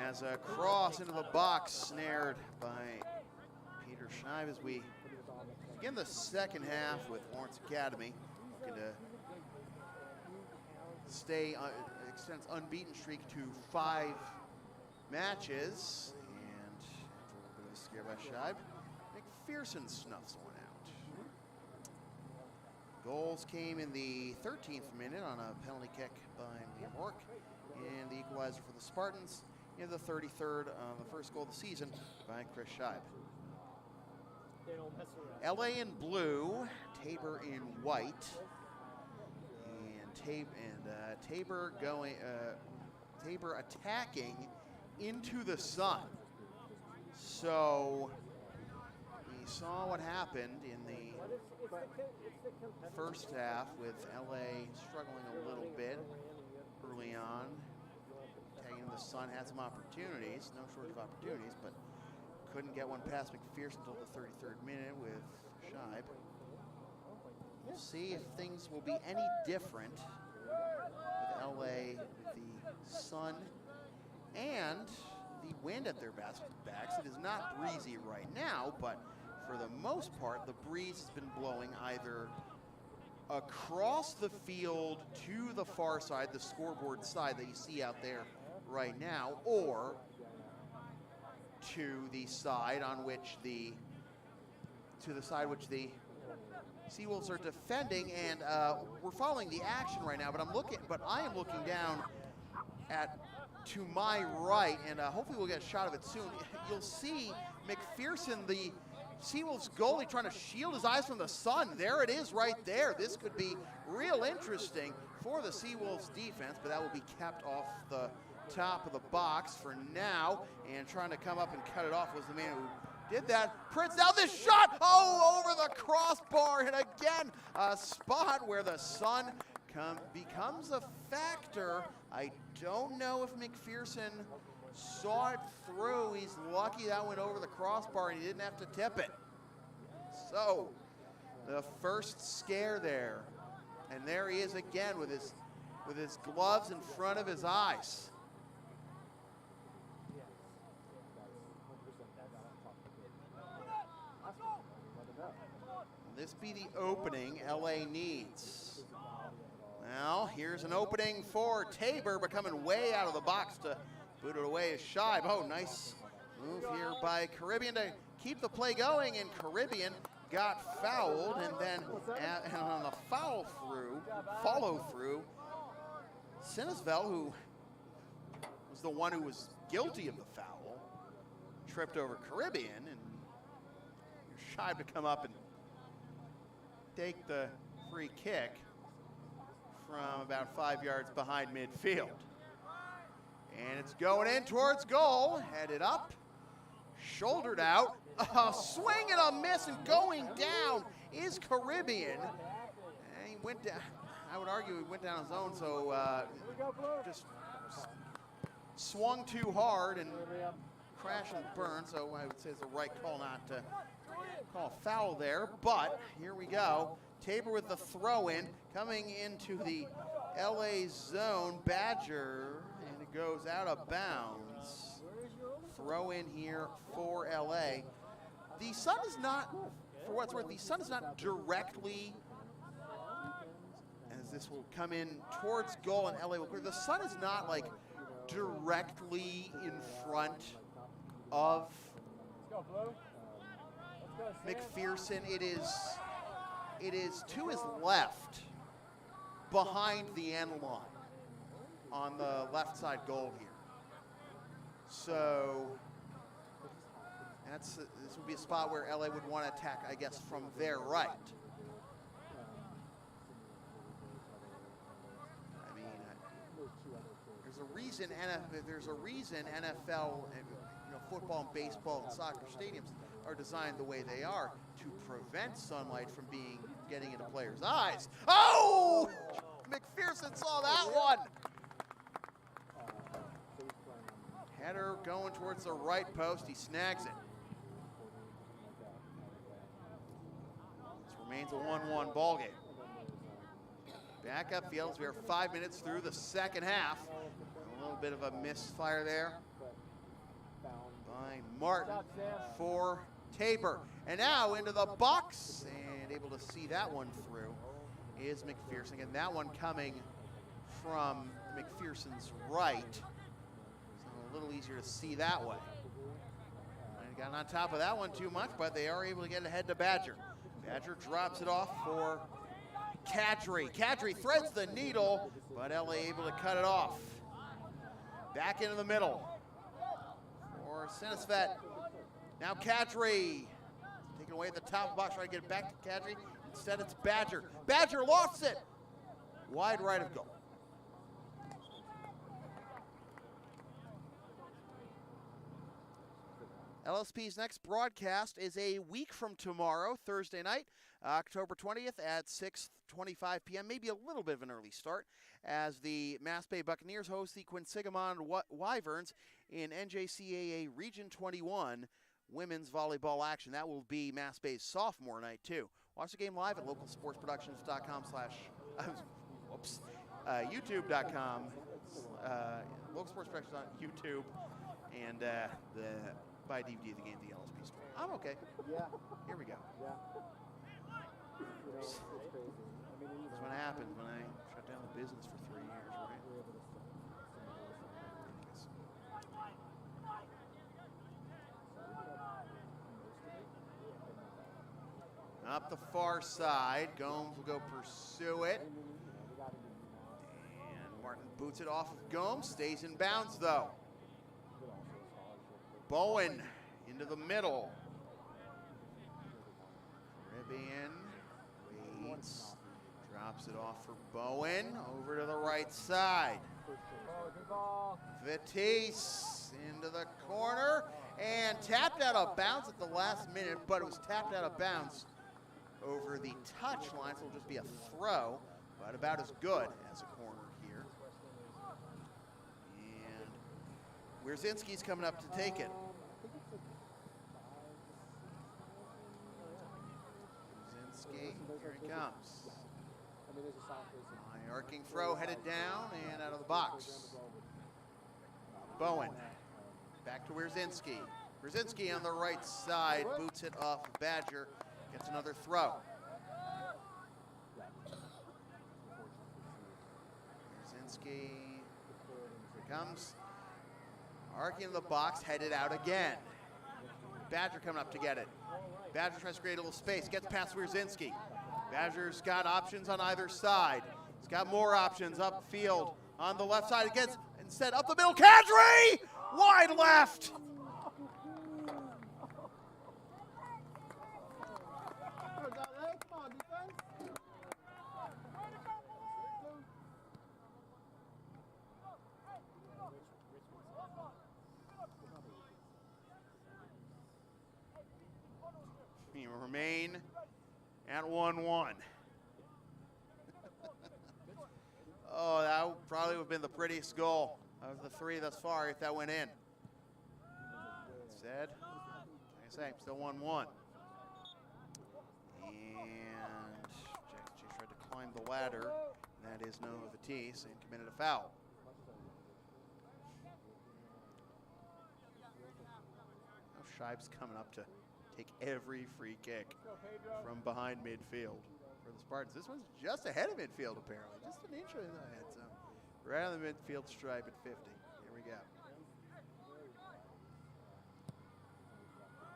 As a cross into the box snared by Peter Scheib as we begin the second half with Lawrence Academy looking to stay extend its unbeaten streak to 5 matches, and after a little bit of a scare by Scheib, McPherson snuffs one out. Goals came in the 13th minute on a penalty kick by Liam Rourke, and the equalizer for the Spartans in the 33rd, the first goal of the season by Chris Scheib. LA in blue, Tabor in white, and Tabor attacking into the sun. So we saw what happened in the first half with LA struggling a little bit early on. Tagging the sun, had some opportunities, no shortage of opportunities, but couldn't get one past McPherson until the 33rd minute with Scheib. We'll see if things will be any different with LA, with the sun and the wind at their backs. It is not breezy right now, but for the most part, the breeze has been blowing either across the field to the far side, the scoreboard side that you see out there right now, or to the side on which the Seawolves are defending, and we're following the action right now. But I am looking down to my right, and hopefully we'll get a shot of it soon. You'll see McPherson, the Seawolves goalie, trying to shield his eyes from the sun. There it is right there. This could be real interesting for the Seawolves defense, but that will be kept off the top of the box for now. And trying to come up and cut it off was the man who did that. Prince, now this shot, over the crossbar, and again, a spot where the sun becomes a factor. I don't know if McPherson saw it through. He's lucky that went over the crossbar and he didn't have to tip it. So, the first scare there. And there he is again with his gloves in front of his eyes. Will this be the opening LA needs? Now, here's an opening for Tabor, but coming way out of the box to boot it away is Scheib. Oh, nice move here by Caribbean to keep the play going, and Caribbean got fouled, and then on the follow-through, Sinisvel, who was the one who was guilty of the foul, tripped over Caribbean, and Scheib to come up and take the free kick from about 5 yards behind midfield. And it's going in towards goal, headed up, shouldered out, a swing and a miss, and going down is Caribbean. And he went down, I would argue he went down his own, so just swung too hard and crashed and burned, so I would say it's the right call not to call a foul there, but here we go. Tabor with the throw-in, coming into the LA zone. Badger, and it goes out of bounds. Throw in here for LA. The sun is not, for what it's worth, the sun is not directly, as this will come in towards goal, and LA will clear. The sun is not like directly in front of McPherson. It is to his left, behind the end line, on the left side goal here. So this would be a spot where LA would want to attack, I guess, from their right. I mean, there's a reason NFL, football and baseball and soccer stadiums are designed the way they are, to prevent sunlight from getting into players' eyes. Oh! McPherson saw that one. Header going towards the right post. He snags it. This remains a 1-1 ball game. Back up field as we are 5 minutes through the second half. A little bit of a misfire there by Martin for Tabor. And now into the box, and able to see that one through is McPherson. And that one coming from McPherson's right. So a little easier to see that way. And got on top of that one too much, but they are able to get ahead to Badger. Badger drops it off for Kadri. Kadri threads the needle, but LA able to cut it off. Back into the middle for Sinisvet. Now Kadri taken away at the top of the box, trying to get it back to Kadri. Instead it's Badger. Badger lost it. Wide right of goal. LSP's next broadcast is a week from tomorrow, Thursday night, October 20th at 6:25 p.m., maybe a little bit of an early start, as the Mass Bay Buccaneers host the Quinsigamond Wyverns in NJCAA Region 21 women's volleyball action. That will be Mass Bay's sophomore night, too. Watch the game live at localsportsproductions.com youtube.com, local sports productions on YouTube, and buy a DVD of the game at the LSP store. I'm okay. Yeah. Here we go. Yeah. You know, it's crazy. I mean, That's what happens when I shut down the business for 3 years, right? Up the far side, Gomes will go pursue it. And Martin boots it off of Gomes, stays in bounds though. Bowen into the middle. Caribbean waits, drops it off for Bowen, over to the right side. Vitesse into the corner, and tapped out of bounds at the last minute, but it was tapped out of bounds over the touch line, so it'll just be a throw, but about as good as a corner here. And Wierzinski's coming up to take it. Wierzinski, here he comes. High arcing throw headed down and out of the box. Bowen, back to Wierzinski. Wierzinski on the right side, boots it off Badger, gets another throw. Wierzinski, here comes. Arcing in the box, headed out again. Badger coming up to get it. Badger tries to create a little space, gets past Wierzinski. Badger's got options on either side. He's got more options upfield on the left side. Against, instead, up the middle, Kadri! Wide left! We remain at 1-1. Oh, that probably would have been the prettiest goal of the three thus far if that went in. Instead, like I say, still 1-1. And Jack Chase tried to climb the ladder. And that is no Vitesse and committed a foul. Now Shive's coming up to take every free kick from behind midfield for the Spartans. This one's just ahead of midfield, apparently. Just an inch ahead. So right on the midfield stripe at 50. Here we go.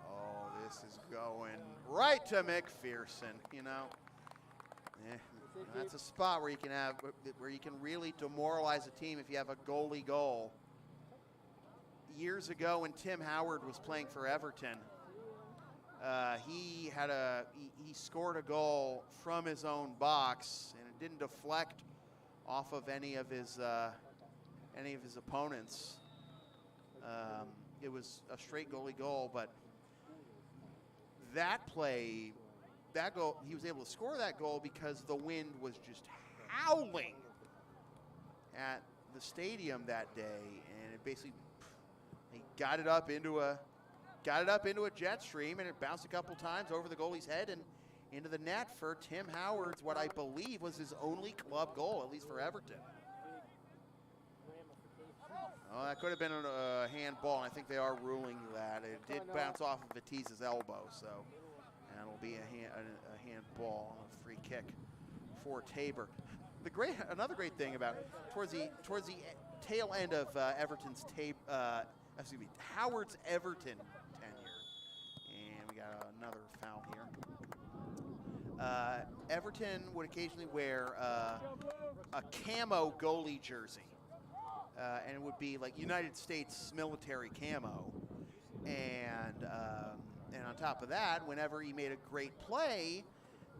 Oh, this is going right to McPherson, you know. That's a spot where you can really demoralize a team if you have a goalie goal. Years ago when Tim Howard was playing for Everton, he scored a goal from his own box, and it didn't deflect off of any of his opponents. It was a straight goalie goal, but that play, that goal, he was able to score that goal because the wind was just howling at the stadium that day, and it basically He got it up into a jet stream, and it bounced a couple times over the goalie's head and into the net for Tim Howard's, what I believe was his only club goal, at least for Everton. Oh, that could have been a handball, and I think they are ruling that. It did bounce off of Batist's elbow, so that'll be a handball, a free kick for Tabor. Another great thing about towards the tail end of Howard's Everton tenure, and we got another foul here. Everton would occasionally wear a camo goalie jersey. And it would be like United States military camo. And on top of that, whenever he made a great play,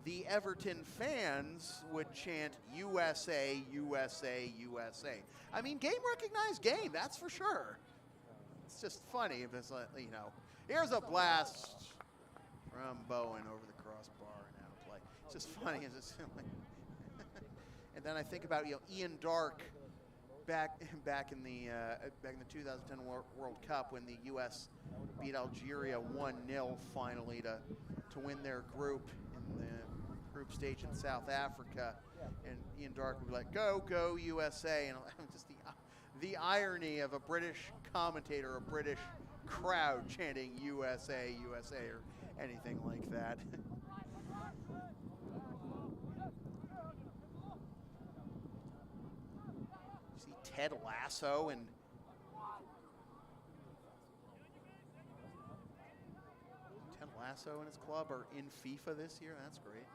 the Everton fans would chant USA, USA, USA. I mean, game recognized game, that's for sure. It's just funny if it's like, you know, here's a blast from Bowen over the crossbar and out of play. It's just funny. It's just like and then I think about, you know, Ian Dark back in the 2010 World Cup when the U.S. beat Algeria 1-0 finally to win their group in the group stage in South Africa, and Ian Dark would be like, "Go, go USA!" And just the irony of a British commentator, a British crowd chanting USA, USA, or anything like that. See Ted Lasso and his club are in FIFA this year. That's great.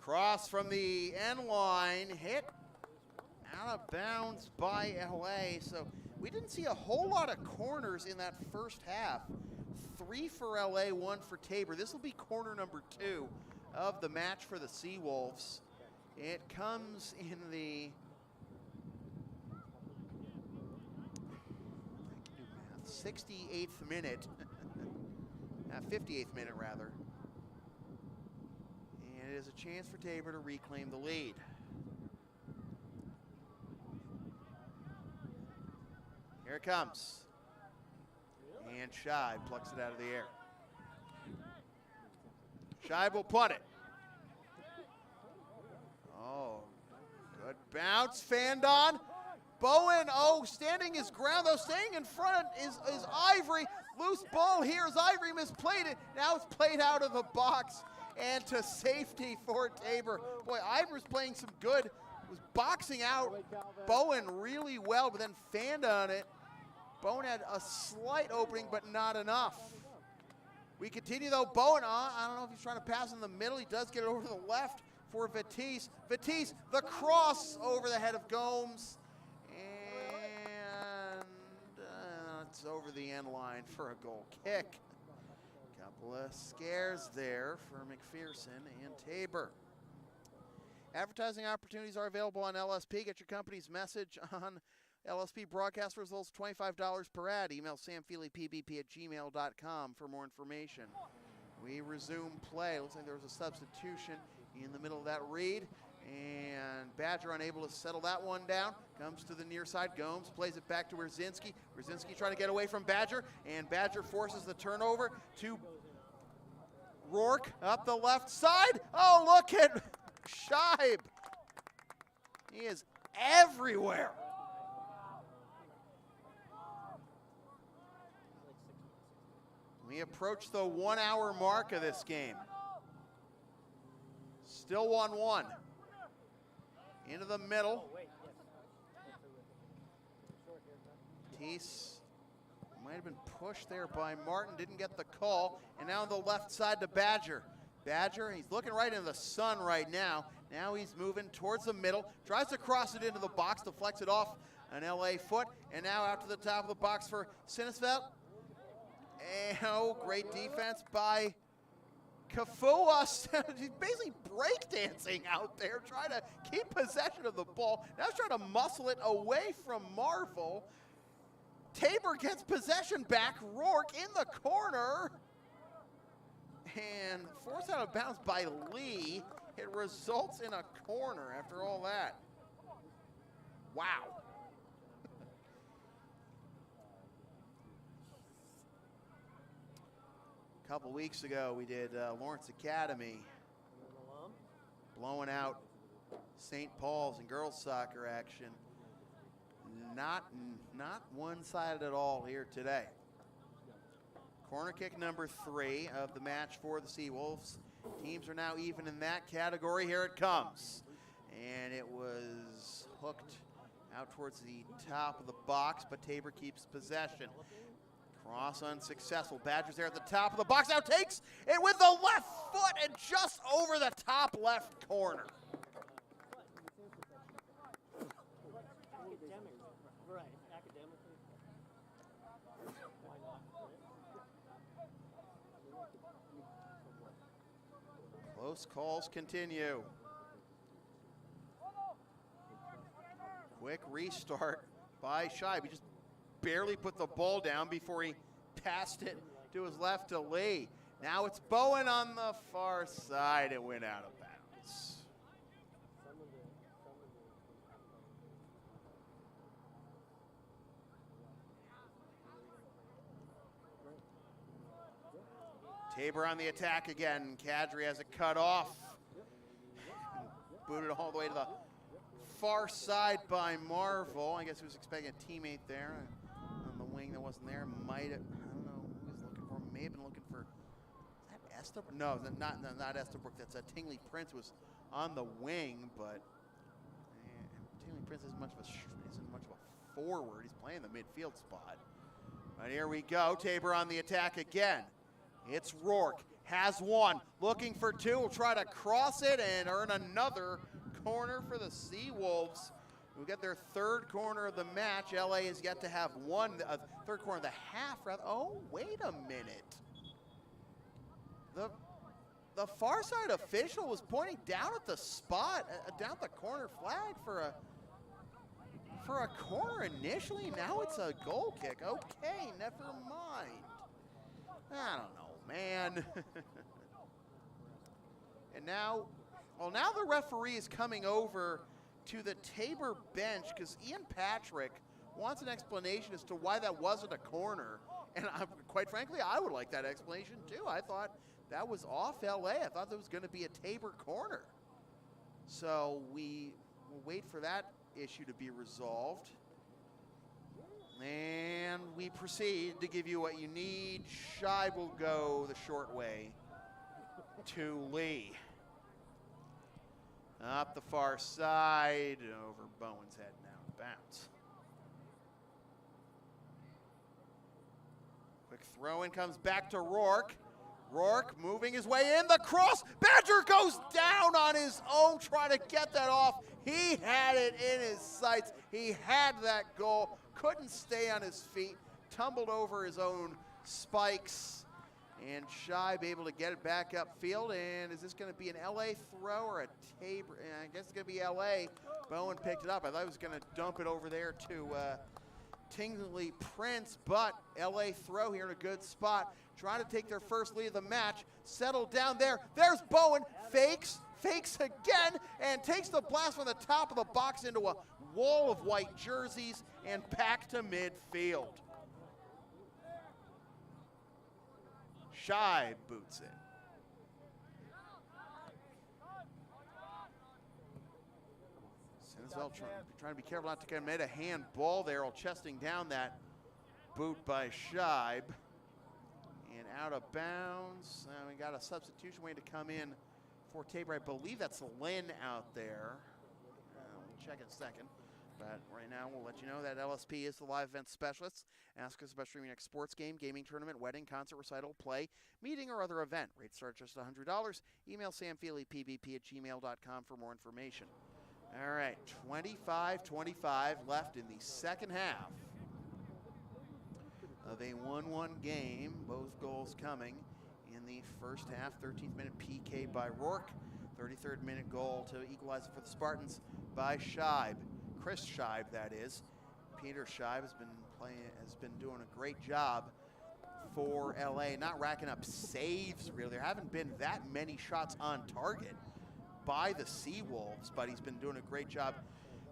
Cross from the end line, hit out of bounds by LA. So we didn't see a whole lot of corners in that first half. 3 for LA, 1 for Tabor. This will be corner number 2 of the match for the Seawolves. It comes in the 68th minute, 58th minute rather. And it is a chance for Tabor to reclaim the lead. Here it comes. And Scheib plucks it out of the air. Scheib will punt it. Oh, good bounce, Fandon. Bowen, standing his ground, though, staying in front is Ivory. Loose ball here as Ivory misplayed it. Now it's played out of the box and to safety for Tabor. Boy, Ivory's playing some good. Was boxing out Bowen really well, but then fanned on it. Bowen had a slight opening, but not enough. We continue, though. Bowen, I don't know if he's trying to pass in the middle. He does get it over to the left for Batiste. Batiste, the cross over the head of Gomes. And it's over the end line for a goal kick. Couple of scares there for McPherson and Tabor. Advertising opportunities are available on LSP. Get your company's message on LSP broadcast results, $25 per ad. Email samfeelypbp@gmail.com for more information. We resume play. Looks like there was a substitution in the middle of that read. And Badger unable to settle that one down. Comes to the near side. Gomes plays it back to Rzinski. Rzinski trying to get away from Badger. And Badger forces the turnover to Rourke up the left side. Oh, look at Scheib. He is everywhere. We approach the 1 hour mark of this game. Still 1-1. Into the middle. Teese might have been pushed there by Martin, didn't get the call. And now on the left side to Badger. Badger, he's looking right into the sun right now. Now he's moving towards the middle, tries to cross it into the box, deflects it off an LA foot, and now out to the top of the box for Sinisveld. And great defense by Kafua. He's basically breakdancing out there, trying to keep possession of the ball. Now he's trying to muscle it away from Marvel. Tabor gets possession back. Rourke in the corner. And forced out of bounds by Lee. It results in a corner after all that. Wow. couple weeks ago, we did Lawrence Academy blowing out St. Paul's in girls soccer action. Not one-sided at all here today. Corner kick number 3 of the match for the Seawolves. Teams are now even in that category. Here it comes. And it was hooked out towards the top of the box, but Tabor keeps possession. Cross unsuccessful. Badgers there at the top of the box. Now takes it with the left foot and just over the top left corner. Close calls continue. Quick restart by Scheib. He just barely put the ball down before he passed it to his left to Lee. Now it's Bowen on the far side. It went out of bounds. Tabor on the attack again. Kadri has it cut off. Booted all the way to the far side by Marvel. I guess he was expecting a teammate there on the wing that wasn't there. Might have, I don't know who he was looking for. May have been looking for, is that Estabrook? No, not Estabrook. That's Tingley Prince was on the wing, but Tingley Prince isn't much of a forward. He's playing the midfield spot. But here we go. Tabor on the attack again. It's Rourke, has one, looking for 2, will try to cross it and earn another corner for the Seawolves. We'll get their 3rd corner of the match. LA has yet to have one, 3rd corner of the half, rather. Oh, wait a minute. The far side official was pointing down at the spot, down the corner flag for a corner initially. Now it's a goal kick. Okay, never mind. I don't know, man. And now, well, now the referee is coming over to the Tabor bench because Ian Patrick wants an explanation as to why that wasn't a corner. And quite frankly, I would like that explanation too. I thought that was off LA. I thought there was going to be a Tabor corner. So we will wait for that issue to be resolved. And we proceed to give you what you need. Scheib will go the short way to Lee. Up the far side, over Bowen's head now, bounce. Quick throw in, comes back to Rourke. Rourke moving his way in, the cross. Badger goes down on his own, trying to get that off. He had it in his sights. He had that goal. Couldn't stay on his feet, tumbled over his own spikes, and Scheib able to get it back upfield. And is this going to be an LA throw or a Tabor? I guess it's going to be LA. Bowen picked it up. I thought he was going to dump it over there to Tingley Prince, but LA throw here in a good spot. Trying to take their first lead of the match. Settled down there. There's Bowen. Fakes again, and takes the blast from the top of the box into a wall of white jerseys and back to midfield. Scheib boots it. Sinisveld trying to be careful not to commit a hand ball there, while chesting down that boot by Scheib. And out of bounds. We got a substitution waiting to come in for Tabor. I believe that's Lynn out there. We'll check in a second. But right now, we'll let you know that LSP is the live event specialist. Ask us about streaming next sports game, gaming tournament, wedding, concert, recital, play, meeting, or other event. Rates start just $100. Email samfeelypbp@gmail.com for more information. All right, 25-25 left in the second half of a 1-1 game. Both goals coming in the first half. 13th minute PK by Rourke. 33rd minute goal to equalize it for the Spartans by Scheib. Chris Scheib, that is. Peter Scheib has been doing a great job for LA, not racking up saves really. There haven't been that many shots on target by the Seawolves, but he's been doing a great job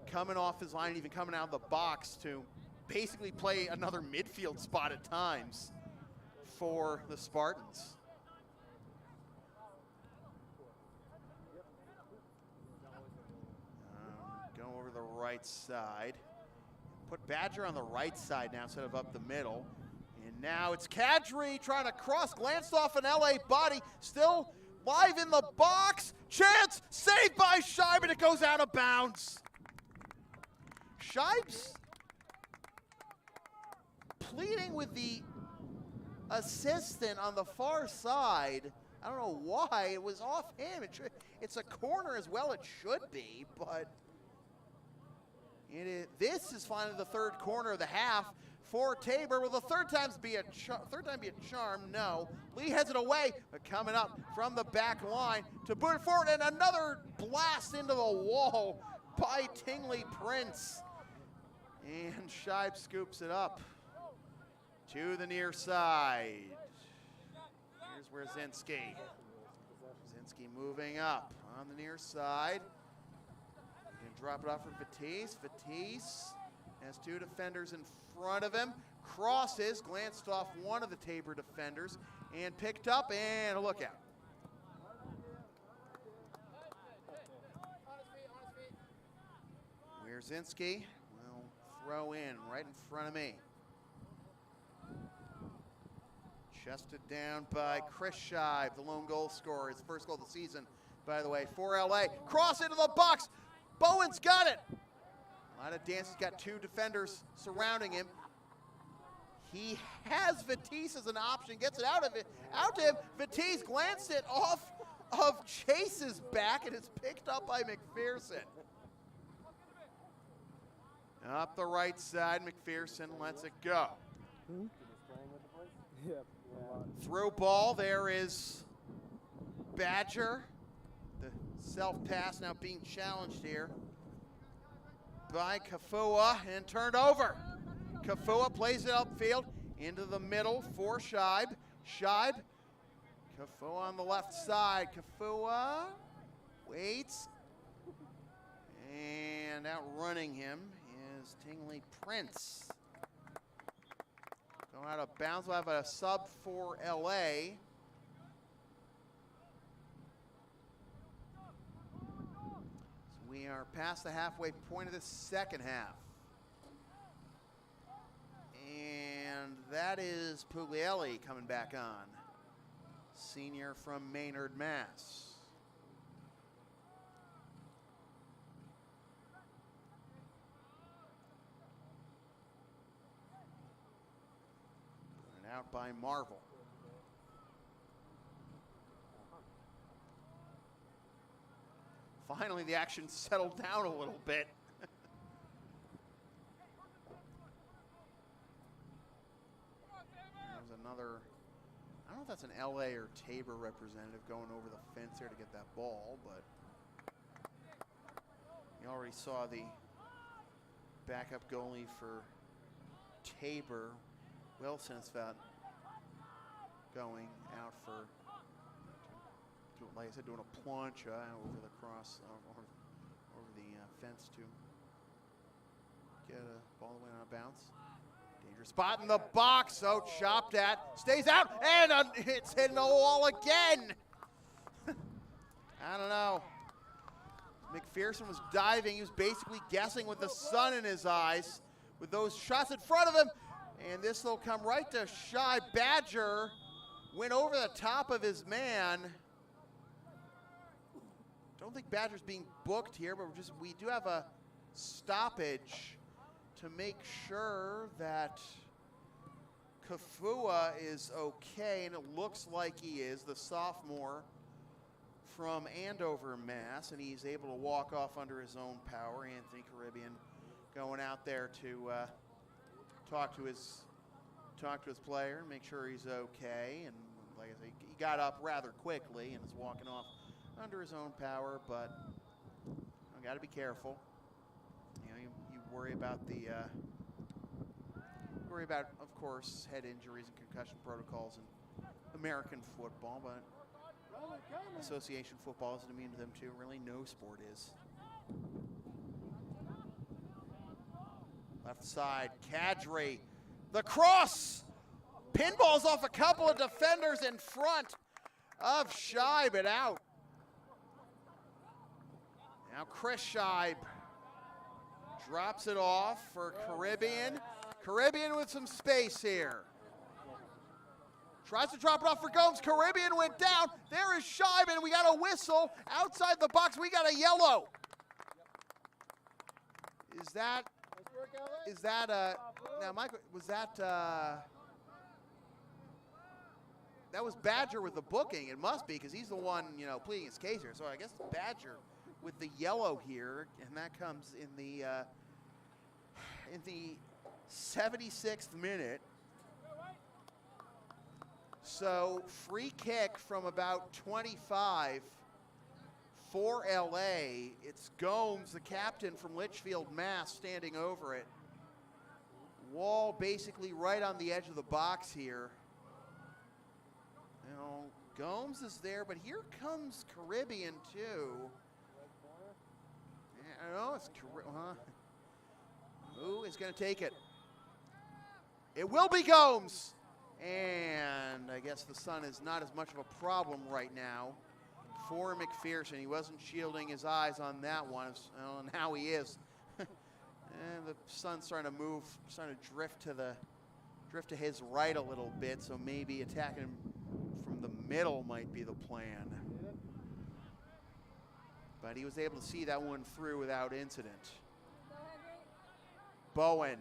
coming off his line, even coming out of the box to basically play another midfield spot at times for the Spartans. right side. Put Badger on the right side now instead of up the middle. And now it's Kadri trying to cross, glanced off an LA body, still live in the box. Chance, saved by Scheib, and it goes out of bounds. Scheib's pleading with the assistant on the far side. I don't know why, it was off him. It's a corner as well, it should be, but this is finally the third corner of the half for Tabor. Will the third time be a charm? No. Lee heads it away, but coming up from the back line to boot it forward, and another blast into the wall by Tingley Prince. And Scheib scoops it up to the near side. Here's Wierzinski. Wierzinski moving up on the near side. And drop it off for Vitesse. Vitesse has two defenders in front of him. Crosses, glanced off one of the Tabor defenders, and picked up, and a lookout. Wierzinski will throw in right in front of me. Chested down by Chris Scheib, the lone goal scorer. His first goal of the season, by the way, for LA. Cross into the box. Bowen's got it. A lot of dance. He's got two defenders surrounding him. He has Vitesse as an option. Gets it out to him. Vitesse glanced it off of Chase's back, and it's picked up by McPherson. Up the right side, McPherson lets it go. Through ball, there is Badger. The self-pass now being challenged here by Kafua and turned over. Kafua plays it upfield into the middle for Scheib. Scheib, Kafua on the left side. Kafua waits, and outrunning him is Tingley Prince. Go out of bounds. We'll have a sub for LA. So we are past the halfway point of the second half. And that is Puglielli coming back on. Senior from Maynard, Mass. Out by Marvel. Finally, the action settled down a little bit. There's another, I don't know if that's an LA or Tabor representative going over the fence there to get that ball, but you already saw the backup goalie for Tabor, Wilson, is found going out for, like I said, doing a plancha over the cross, over the fence to get a ball away on a bounce. Dangerous spot in the box, so chopped at, stays out, and it's hitting the wall again. I don't know. McPherson was diving. He was basically guessing with the sun in his eyes with those shots in front of him. And this will come right to Scheib. Badger went over the top of his man. Don't think Badger's being booked here, but we do have a stoppage to make sure that Kafua is okay, and it looks like he is, the sophomore from Andover, Mass, and he's able to walk off under his own power. Anthony Caribbean going out there to talk to his player, make sure he's okay, and like I say, he got up rather quickly and is walking off under his own power, but you got to be careful. You know, you worry about of course, head injuries and concussion protocols in American football, but association football isn't immune to them too. Really, no sport is. Left side, Kadri. The cross! Pinballs off a couple of defenders in front of Scheib, and out. Now Chris Scheib Drops it off for Caribbean. Caribbean with some space here. Tries to drop it off for Gomes. Caribbean went down. There is Scheiben. We got a whistle outside the box. We got a yellow. Is that now Michael, was that was Badger with the booking? It must be, because he's the one, you know, pleading his case here. So I guess it's Badger with the yellow here, and that comes in the 76th minute. So free kick from about 25 for LA. It's Gomes, the captain from Litchfield, Mass, standing over it. Wall basically right on the edge of the box here. You know, Gomes is there, but here comes Caribbean too. Yeah, I know it's who is going to take it? It will be Gomes. And I guess the sun is not as much of a problem right now for McPherson. He wasn't shielding his eyes on that one, and now he is. And the sun's starting to move, starting to drift to his right a little bit, so maybe attacking him from the middle might be the plan. But he was able to see that one through without incident. Bowen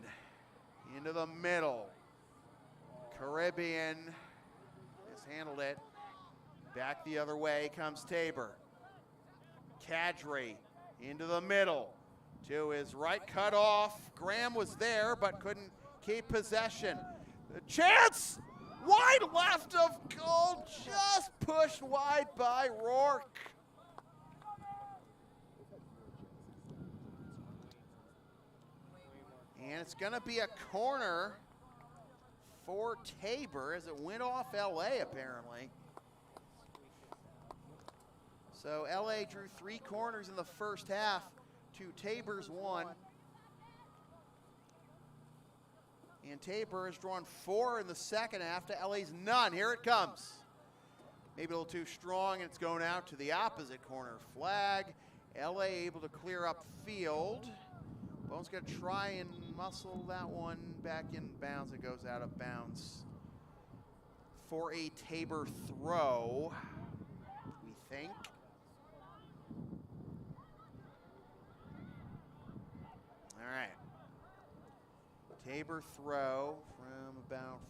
into the middle. Caribbean has handled it. Back the other way comes Tabor. Kadri into the middle. To his right, cut off. Graham was there, but couldn't keep possession. The chance! Wide left of goal, just pushed wide by Rourke. And it's gonna be a corner for Tabor as it went off LA apparently. So LA drew 3 corners in the first half to Tabor's 1. And Tabor has drawn 4 in the second half to LA's none. Here it comes. Maybe a little too strong, and it's going out to the opposite corner flag. LA able to clear up field. Bone's gonna try and muscle that one back in bounds. It goes out of bounds for a Tabor throw, we think. All right. Tabor throw from about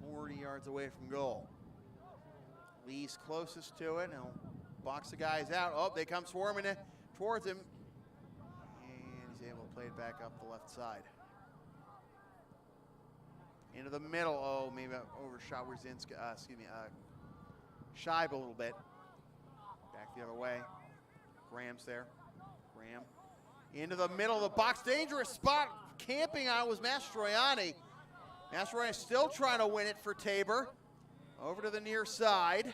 40 yards away from goal. Lee's closest to it. He'll box the guys out. Oh, they come swarming towards him. And he's able to play it back up the left side. Into the middle. Oh, maybe overshot Wierzinski. Scheib a little bit. Back the other way. Graham's there. Graham. Into the middle of the box. Dangerous spot. Camping on it was Mastroianni. Mastroianni still trying to win it for Tabor. Over to the near side.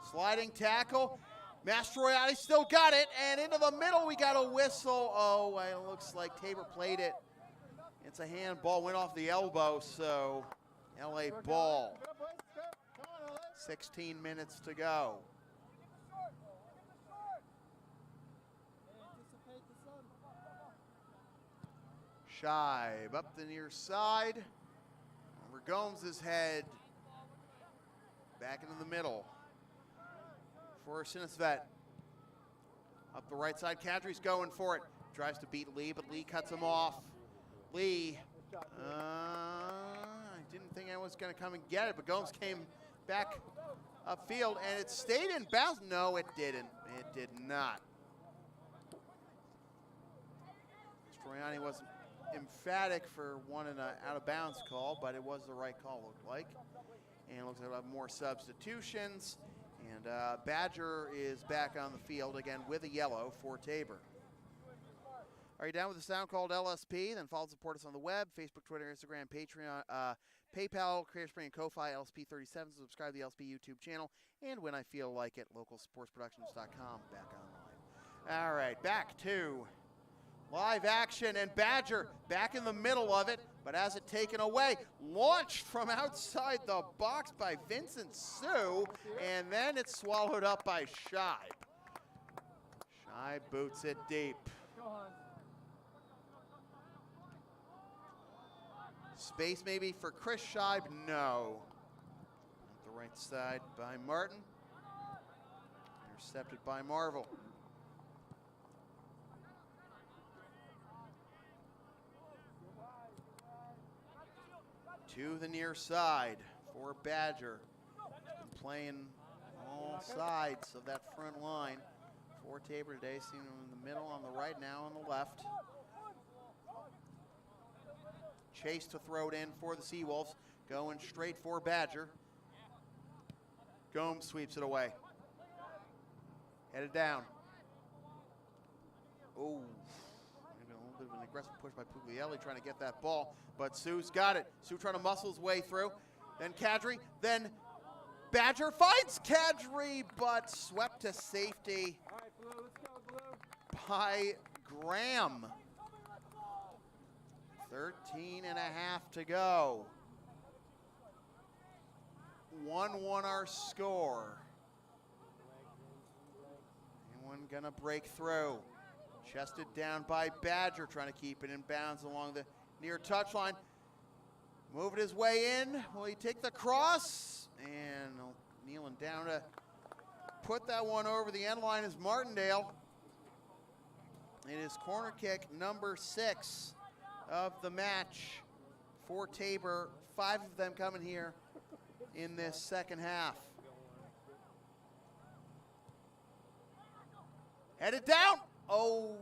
Sliding tackle. Mastroianni still got it. And into the middle we got a whistle. Oh, it looks like Tabor played it. It's a handball. Went off the elbow, so LA ball. 16 minutes to go. Scheib up the near side. Over Gomes' head. Back into the middle for Sinisvet. Up the right side, Kadri's going for it. Tries to beat Lee, but Lee cuts him off. Lee, I didn't think I was going to come and get it, but Gomes came back upfield, and it stayed in bounds. No, it didn't. It did not. Mastroianni wasn't emphatic for one and an out-of-bounds call, but it was the right call, looked like. And it looks like we'll have more substitutions. And Badger is back on the field again with a yellow for Tabor. Are you down with the sound called LSP? Then follow and support us on the web, Facebook, Twitter, Instagram, Patreon, PayPal, Creator Spring, and Ko-Fi, LSP37. Subscribe to the LSP YouTube channel. And when I feel like it, localsportsproductions.com. Back online. All right, back to live action, and Badger back in the middle of it, but has it taken away. Launched from outside the box by Vincent Sue, and then it's swallowed up by Scheib. High boots it deep. Space maybe for Chris Scheib, no. At the right side by Martin. Intercepted by Marvel. To the near side for Badger. Been playing all sides of that front line for Tabor today. Seen him in the middle, on the right, now on the left. Chase to throw it in for the Seawolves. Going straight for Badger. Gomes sweeps it away. Headed down. Oh, maybe a little bit of an aggressive push by Puglielli trying to get that ball, but Sue's got it. Sue trying to muscle his way through. Then Kadri, then Badger finds Kadri, but swept to safety by Graham. 13 and a half to go. 1-1 our score. Anyone gonna break through? Chested down by Badger, trying to keep it in bounds along the near touchline. Moving his way in. Will he take the cross? And kneeling down to put that one over the end line is Martindale. It is corner kick number 6 of the match for Tabor. 5 of them coming here in this second half. Headed down. Oh,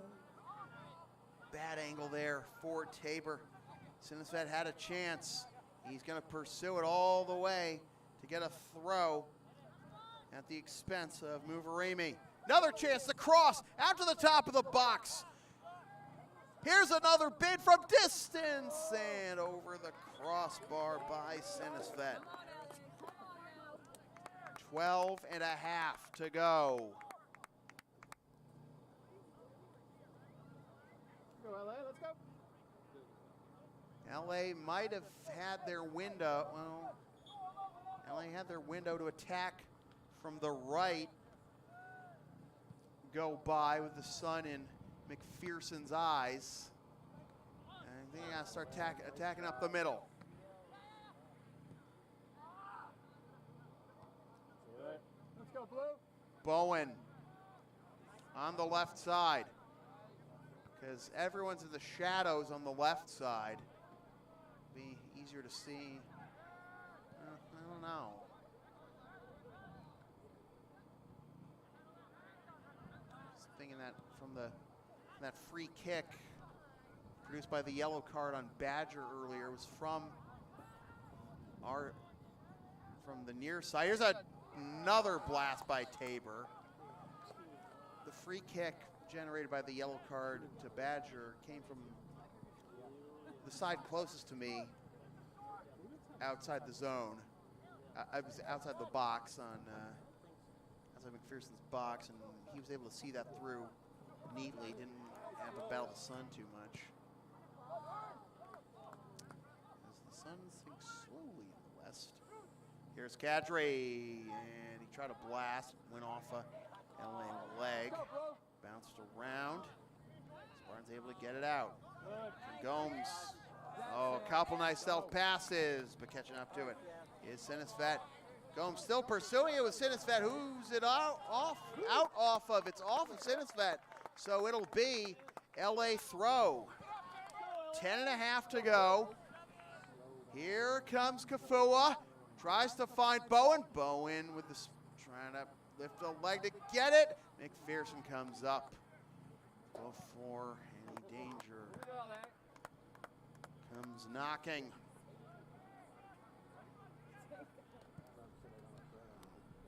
bad angle there for Tabor. Sinisvet had a chance. He's going to pursue it all the way to get a throw at the expense of Muvarimi. Another chance to cross out to the top of the box. Here's another bid from distance and over the crossbar by Sinisvet. 12 and a half to go. Go LA, let's go. LA might have had their window, well, LA had their window to attack from the right go by with the sun in McPherson's eyes. And they gotta start attacking up the middle. Let's go, Blue. Bowen on the left side, because everyone's in the shadows on the left side. Be easier to see. I don't know. Just thinking that from that free kick produced by the yellow card on Badger earlier was from the near side. Here's another blast by Tabor. The free kick generated by the yellow card to Badger came from the side closest to me, outside the zone. I was outside the box outside McPherson's box, and he was able to see that through neatly. Didn't have to battle the sun too much. As the sun sinks slowly in the west. Here's Kadri, and he tried to blast, went off a LA leg, bounced around. Spartans able to get it out. And Gomes, a couple nice self-passes, but catching up to it is Sinisvet. Gomes still pursuing it with Sinisvet. Who's it out off of? It's off of Sinisvet. So it'll be LA throw. 10 and a half to go. Here comes Kafua. Tries to find Bowen. Bowen with the trying to lift the leg to get it. McPherson comes up before any danger comes knocking.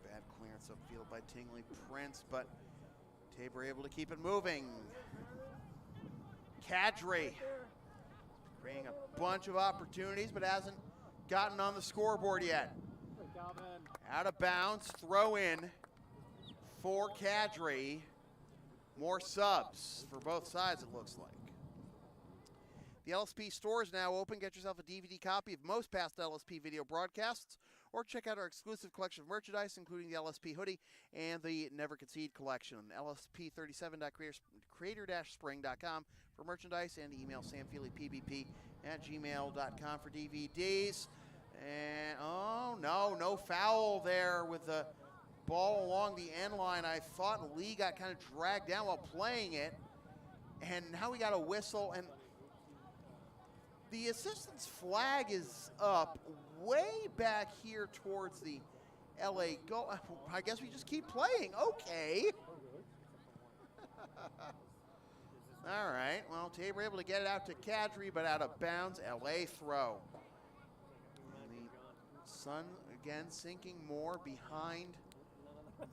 Bad clearance upfield by Tingley Prince, but Tabor able to keep it moving. Kadri creating a bunch of opportunities, but hasn't gotten on the scoreboard yet. Out of bounds, throw in for Kadri. More subs for both sides, it looks like. The LSP store is now open. Get yourself a DVD copy of most past LSP video broadcasts, or check out our exclusive collection of merchandise, including the LSP hoodie and the Never Concede collection. LSP37.creator-spring.com for merchandise, and email samfeelypbp@gmail.com for DVDs. And, oh, no foul there with the ball along the end line. I thought Lee got kind of dragged down while playing it, and now we got a whistle, and the assistant's flag is up way back here towards the LA goal. I guess we just keep playing. Okay. All right. Well, Tabor able to get it out to Kadri, but out of bounds. LA throw. And the sun again sinking more behind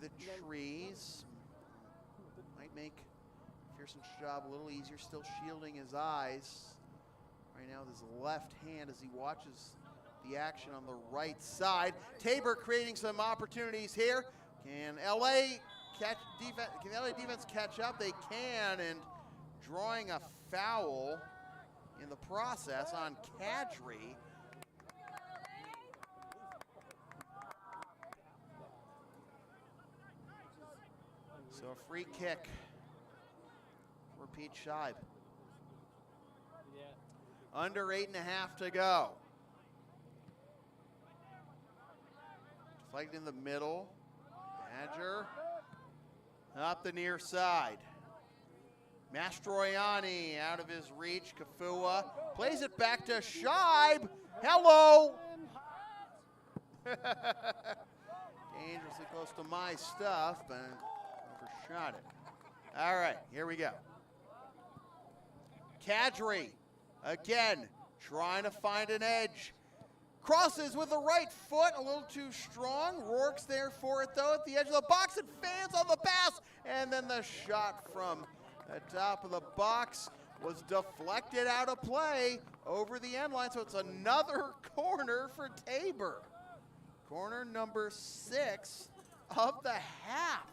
the trees. Might make Pearson's job a little easier. Still shielding his eyes right now with his left hand as he watches the action on the right side. Tabor creating some opportunities here. Can LA defense catch up? They can, and drawing a foul in the process on Kadri. So a free kick for Pete Scheib. Under 8.5 to go. Deflected in the middle. Badger up the near side. Mastroianni out of his reach. Kafua plays it back to Scheib. Hello. Dangerously close to my stuff, but overshot it. All right, here we go. Kadri again trying to find an edge. Crosses with the right foot, a little too strong. Rourke's there for it though at the edge of the box, and fans on the pass. And then the shot from the top of the box was deflected out of play over the end line. So it's another corner for Tabor. Corner number 6 of the half.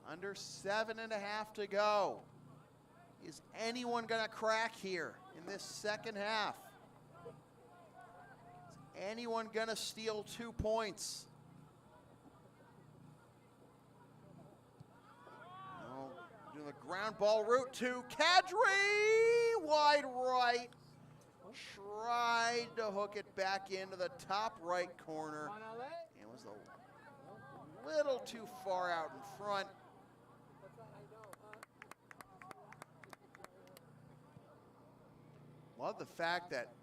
Under 7.5 to go. Is anyone gonna crack here in this second half? Is anyone gonna steal 2 points? No. Doing the ground ball route to Kadri, wide right. Tried to hook it back into the top right corner. It was a little too far out in front. Love the fact that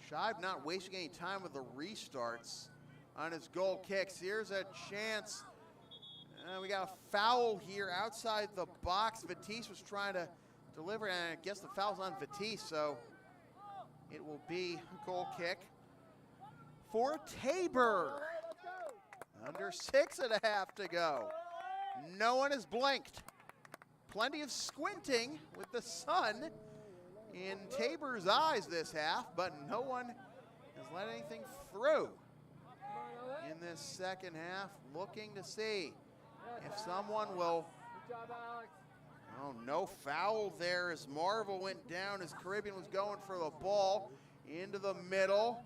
Scheib not wasting any time with the restarts on his goal kicks. Here's a chance. We got a foul here outside the box. Vitesse was trying to deliver, and I guess the foul's on Vitesse, so it will be a goal kick for Tabor. Under 6.5 to go. No one has blinked. Plenty of squinting with the sun in Tabor's eyes this half, but no one has let anything through in this second half. Looking to see if someone will. Oh, no foul there as Marvel went down as Caribbean was going for the ball into the middle.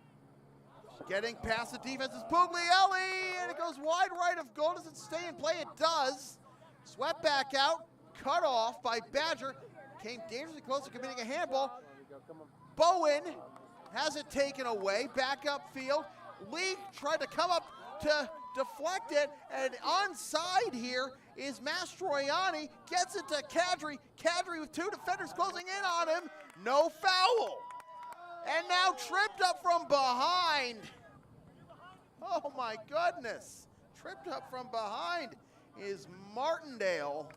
Getting past the defense is Puglielli, and it goes wide right of goal. Does it stay in play? It does. Swept back out, cut off by Badger. Came dangerously close to committing a handball. Bowen has it taken away, back upfield. Lee tried to come up to deflect it, and onside here is Mastroianni. Gets it to Kadri. Kadri with 2 defenders closing in on him. No foul. And now tripped up from behind. Oh my goodness. Tripped up from behind is Martindale.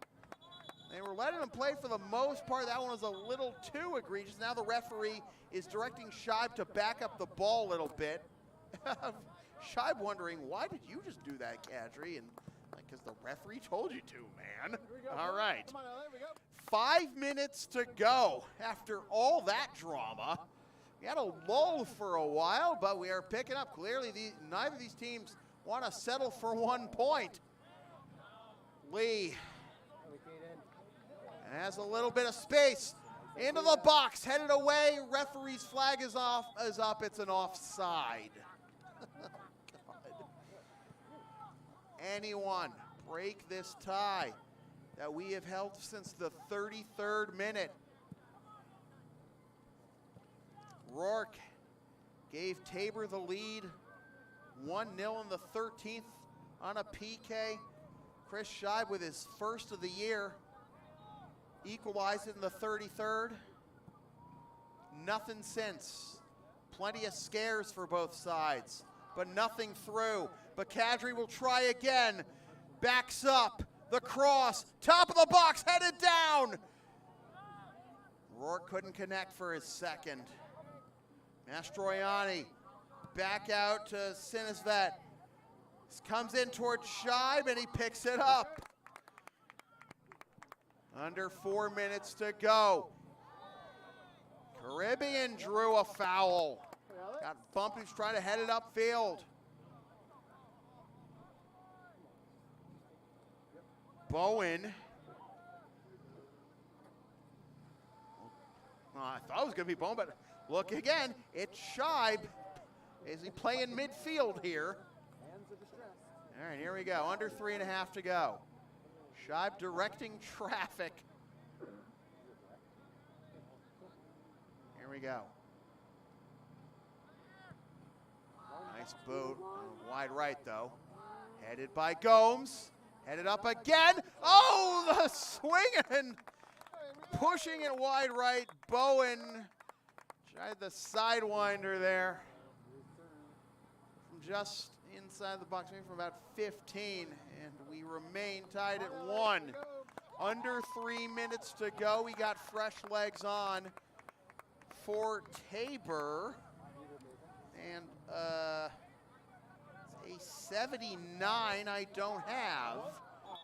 They were letting him play for the most part. That one was a little too egregious. Now the referee is directing Scheib to back up the ball a little bit. Scheib wondering, why did you just do that, Kadri? And because the referee told you to, man. All right. Come on, there we go. 5 minutes to go after all that drama. We had a lull for a while, but we are picking up. Clearly, neither of these teams want to settle for 1 point. Lee has a little bit of space. Into the box, headed away. Referee's flag is up. It's an offside. God. Anyone break this tie that we have held since the 33rd minute? Rourke gave Tabor the lead, 1-0 in the 13th on a PK. Chris Scheib with his first of the year equalized it in the 33rd. Nothing since. Plenty of scares for both sides, but nothing through. But Kadri will try again. Backs up, the cross, top of the box, headed down. Rourke couldn't connect for his second. Mastroianni back out to Sinisvet. Comes in towards Scheib and he picks it up. Under 4 minutes to go. Caribbean drew a foul. Got bumped, he's trying to head it upfield. Bowen. I thought it was going to be Bowen, but look again, it's Scheib. Is he playing midfield here? All right, here we go. Under 3.5 to go. Scheib directing traffic. Here we go. Nice boot. Wide right, though. Headed by Gomes. Headed up again. Oh, the swing and pushing it wide right. Bowen tried the sidewinder there. From just inside the box, maybe from about 15, and we remain tied at 1. Under 3 minutes to go. We got fresh legs on for Tabor. And a 79 I don't have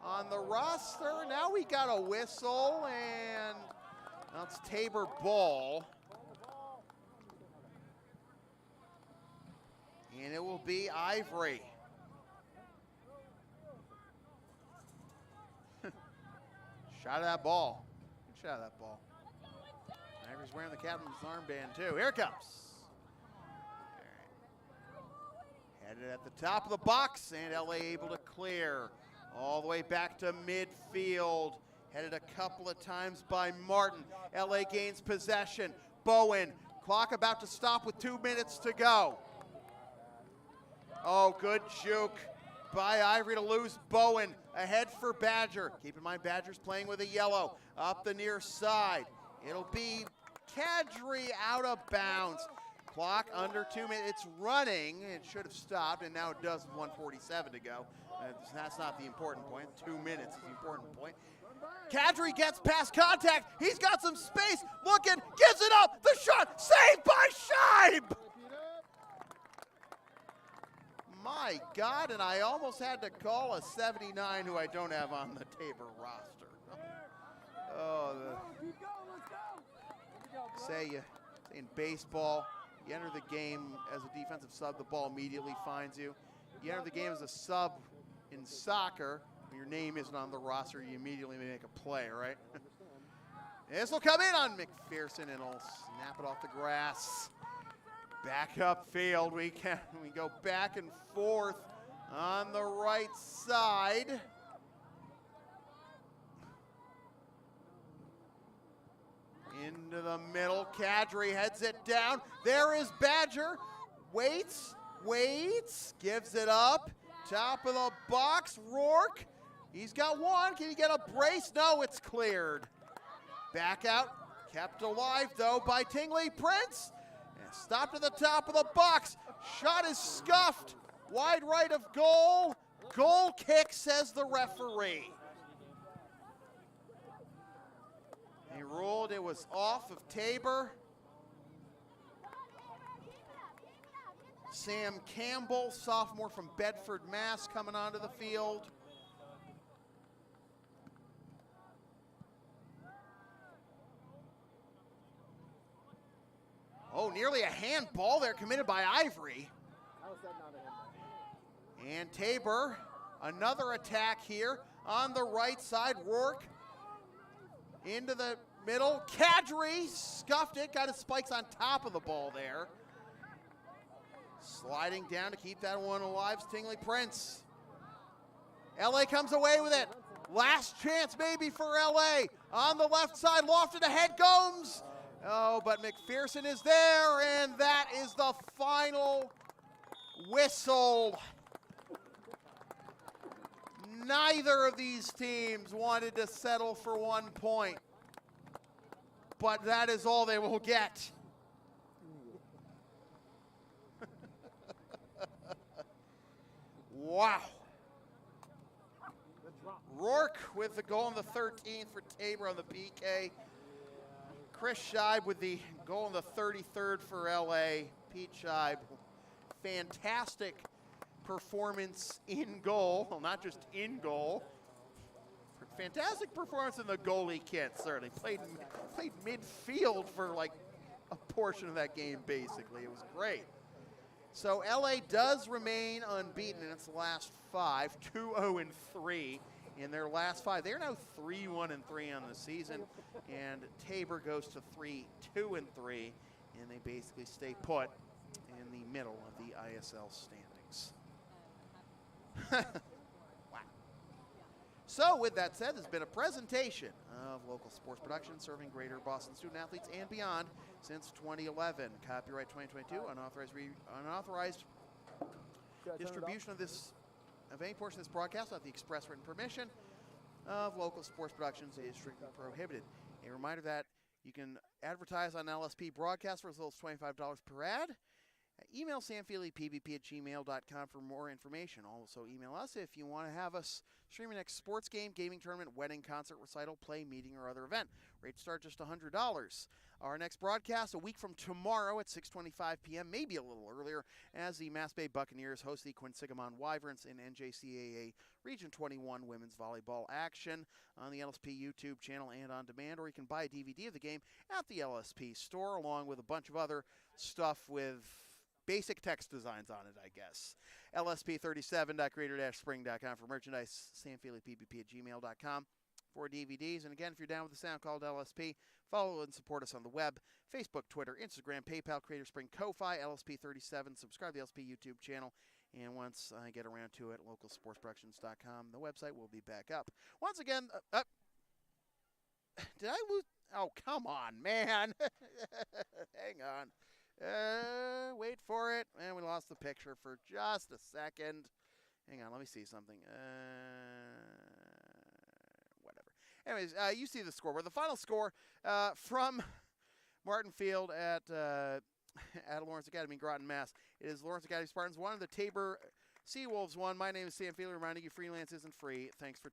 on the roster. Now we got a whistle, and that's Tabor ball. And it will be Ivory. Shot of that ball. Good shot of that ball. Ivory's wearing the captain's armband too. Here it comes. All right. Headed at the top of the box, and LA able to clear. All the way back to midfield. Headed a couple of times by Martin. LA gains possession. Bowen, clock about to stop with 2 minutes to go. Oh, good juke by Ivory to lose Bowen. Ahead for Badger. Keep in mind, Badger's playing with a yellow. Up the near side. It'll be Kadri out of bounds. Clock under 2 minutes. It's running. It should have stopped, and now it does with 1:47 to go. That's not the important point. 2 minutes is the important point. Kadri gets past contact. He's got some space. Looking, gives it up. The shot saved by Scheib. My God, and I almost had to call a 79 who I don't have on the Tabor roster. Oh, in baseball, you enter the game as a defensive sub, the ball immediately finds you. You enter the game as a sub in soccer, when your name isn't on the roster, you immediately make a play, right? This will come in on McPherson, and it'll snap it off the grass. Back upfield, we go back and forth on the right side. Into the middle, Kadri heads it down. There is Badger, waits, gives it up. Top of the box, Rourke. He's got one, can he get a brace? No, it's cleared. Back out, kept alive though by Tingley Prince. Stopped at the top of the box. Shot is scuffed. Wide right of goal. Goal kick, says the referee. He ruled it was off of Tabor. Sam Campbell, sophomore from Bedford, Mass, coming onto the field. Oh, nearly a handball there committed by Ivory. How is that not a handball? And Tabor, another attack here on the right side. Rourke into the Middle, Kadri scuffed it, got his spikes on top of the ball there. Sliding down to keep that one alive, Stingley Prince. LA comes away with it. Last chance maybe for LA. On the left side, lofted ahead, Gomes. Oh, but McPherson is there, and that is the final whistle. Neither of these teams wanted to settle for 1 point, but that is all they will get. Wow. Rourke with the goal on the 13th for Tabor on the PK. Chris Scheib with the goal on the 33rd for LA. Pete Scheib, fantastic performance in goal. Well, not just in goal. Fantastic performance in the goalie kit, certainly. Played midfield for like a portion of that game, basically. It was great. So LA does remain unbeaten in its last 5, 2-0-3 in their last 5. They're now 3-1-3 on the season, and Tabor goes to 3-2-3, and they basically stay put in the middle of the ISL standings. Wow. So with that said, there's been a presentation of local sports production serving greater Boston student athletes and beyond since 2011. Copyright 2022, unauthorized distribution of any portion of this broadcast without the express written permission of local sports productions is strictly prohibited. A reminder that you can advertise on LSP broadcast for as little as $25 per ad. Email samfeelypvp@gmail.com for more information. Also email us if you want to have us stream your next sports game, gaming tournament, wedding, concert, recital, play, meeting, or other event. Rates start just $100. Our next broadcast a week from tomorrow at 6:25 p.m., maybe a little earlier, as the Mass Bay Buccaneers host the Quinsigamon Wyverns in NJCAA Region 21 women's volleyball action on the LSP YouTube channel and on demand, or you can buy a DVD of the game at the LSP store, along with a bunch of other stuff with basic text designs on it, I guess. LSP37.greater-spring.com for merchandise, samfeelypvp@gmail.com for DVDs. And again, if you're down with the sound called LSP, follow and support us on the web, Facebook, Twitter, Instagram, PayPal, Creator Spring, Ko-Fi, LSP37. Subscribe to the LSP YouTube channel. And once I get around to it, localsportsproductions.com, the website will be back up. Once again, did I lose? Oh, come on, man. Hang on. Wait for it. And we lost the picture for just a second. Hang on, let me see something. Whatever. Anyways, you see the scoreboard. The final score from Martin Field at Lawrence Academy in Groton, Mass. It is Lawrence Academy Spartans 1, the Tabor Seawolves 1. My name is Sam Feely, reminding you freelance isn't free. Thanks for tuning in.